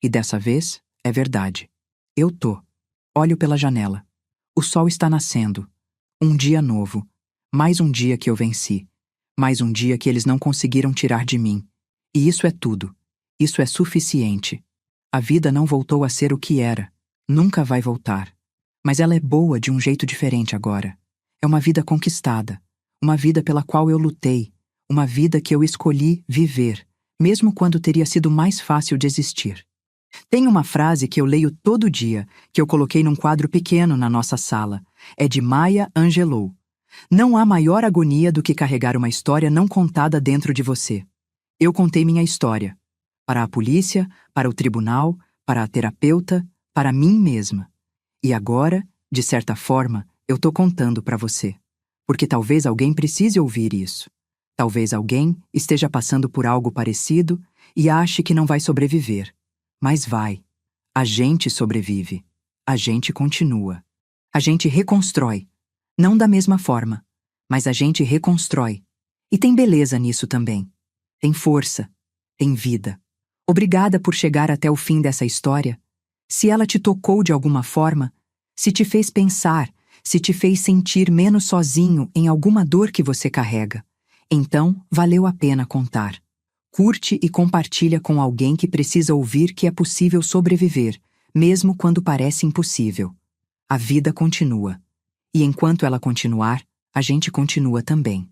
E dessa vez, é verdade. Eu tô. Olho pela janela. O sol está nascendo. Um dia novo. Mais um dia que eu venci. Mais um dia que eles não conseguiram tirar de mim. E isso é tudo. Isso é suficiente. A vida não voltou a ser o que era. Nunca vai voltar. Mas ela é boa de um jeito diferente agora. É uma vida conquistada. Uma vida pela qual eu lutei. Uma vida que eu escolhi viver, mesmo quando teria sido mais fácil desistir. Tem uma frase que eu leio todo dia, que eu coloquei num quadro pequeno na nossa sala. É de Maya Angelou. Não há maior agonia do que carregar uma história não contada dentro de você. Eu contei minha história. Para a polícia, para o tribunal, para a terapeuta, para mim mesma. E agora, de certa forma, eu tô contando para você. Porque talvez alguém precise ouvir isso. Talvez alguém esteja passando por algo parecido e ache que não vai sobreviver. Mas vai. A gente sobrevive. A gente continua. A gente reconstrói. Não da mesma forma, mas a gente reconstrói. E tem beleza nisso também. Tem força. Tem vida. Obrigada por chegar até o fim dessa história. Se ela te tocou de alguma forma, se te fez pensar, se te fez sentir menos sozinho em alguma dor que você carrega, então valeu a pena contar. Curte e compartilha com alguém que precisa ouvir que é possível sobreviver, mesmo quando parece impossível. A vida continua. E enquanto ela continuar, a gente continua também.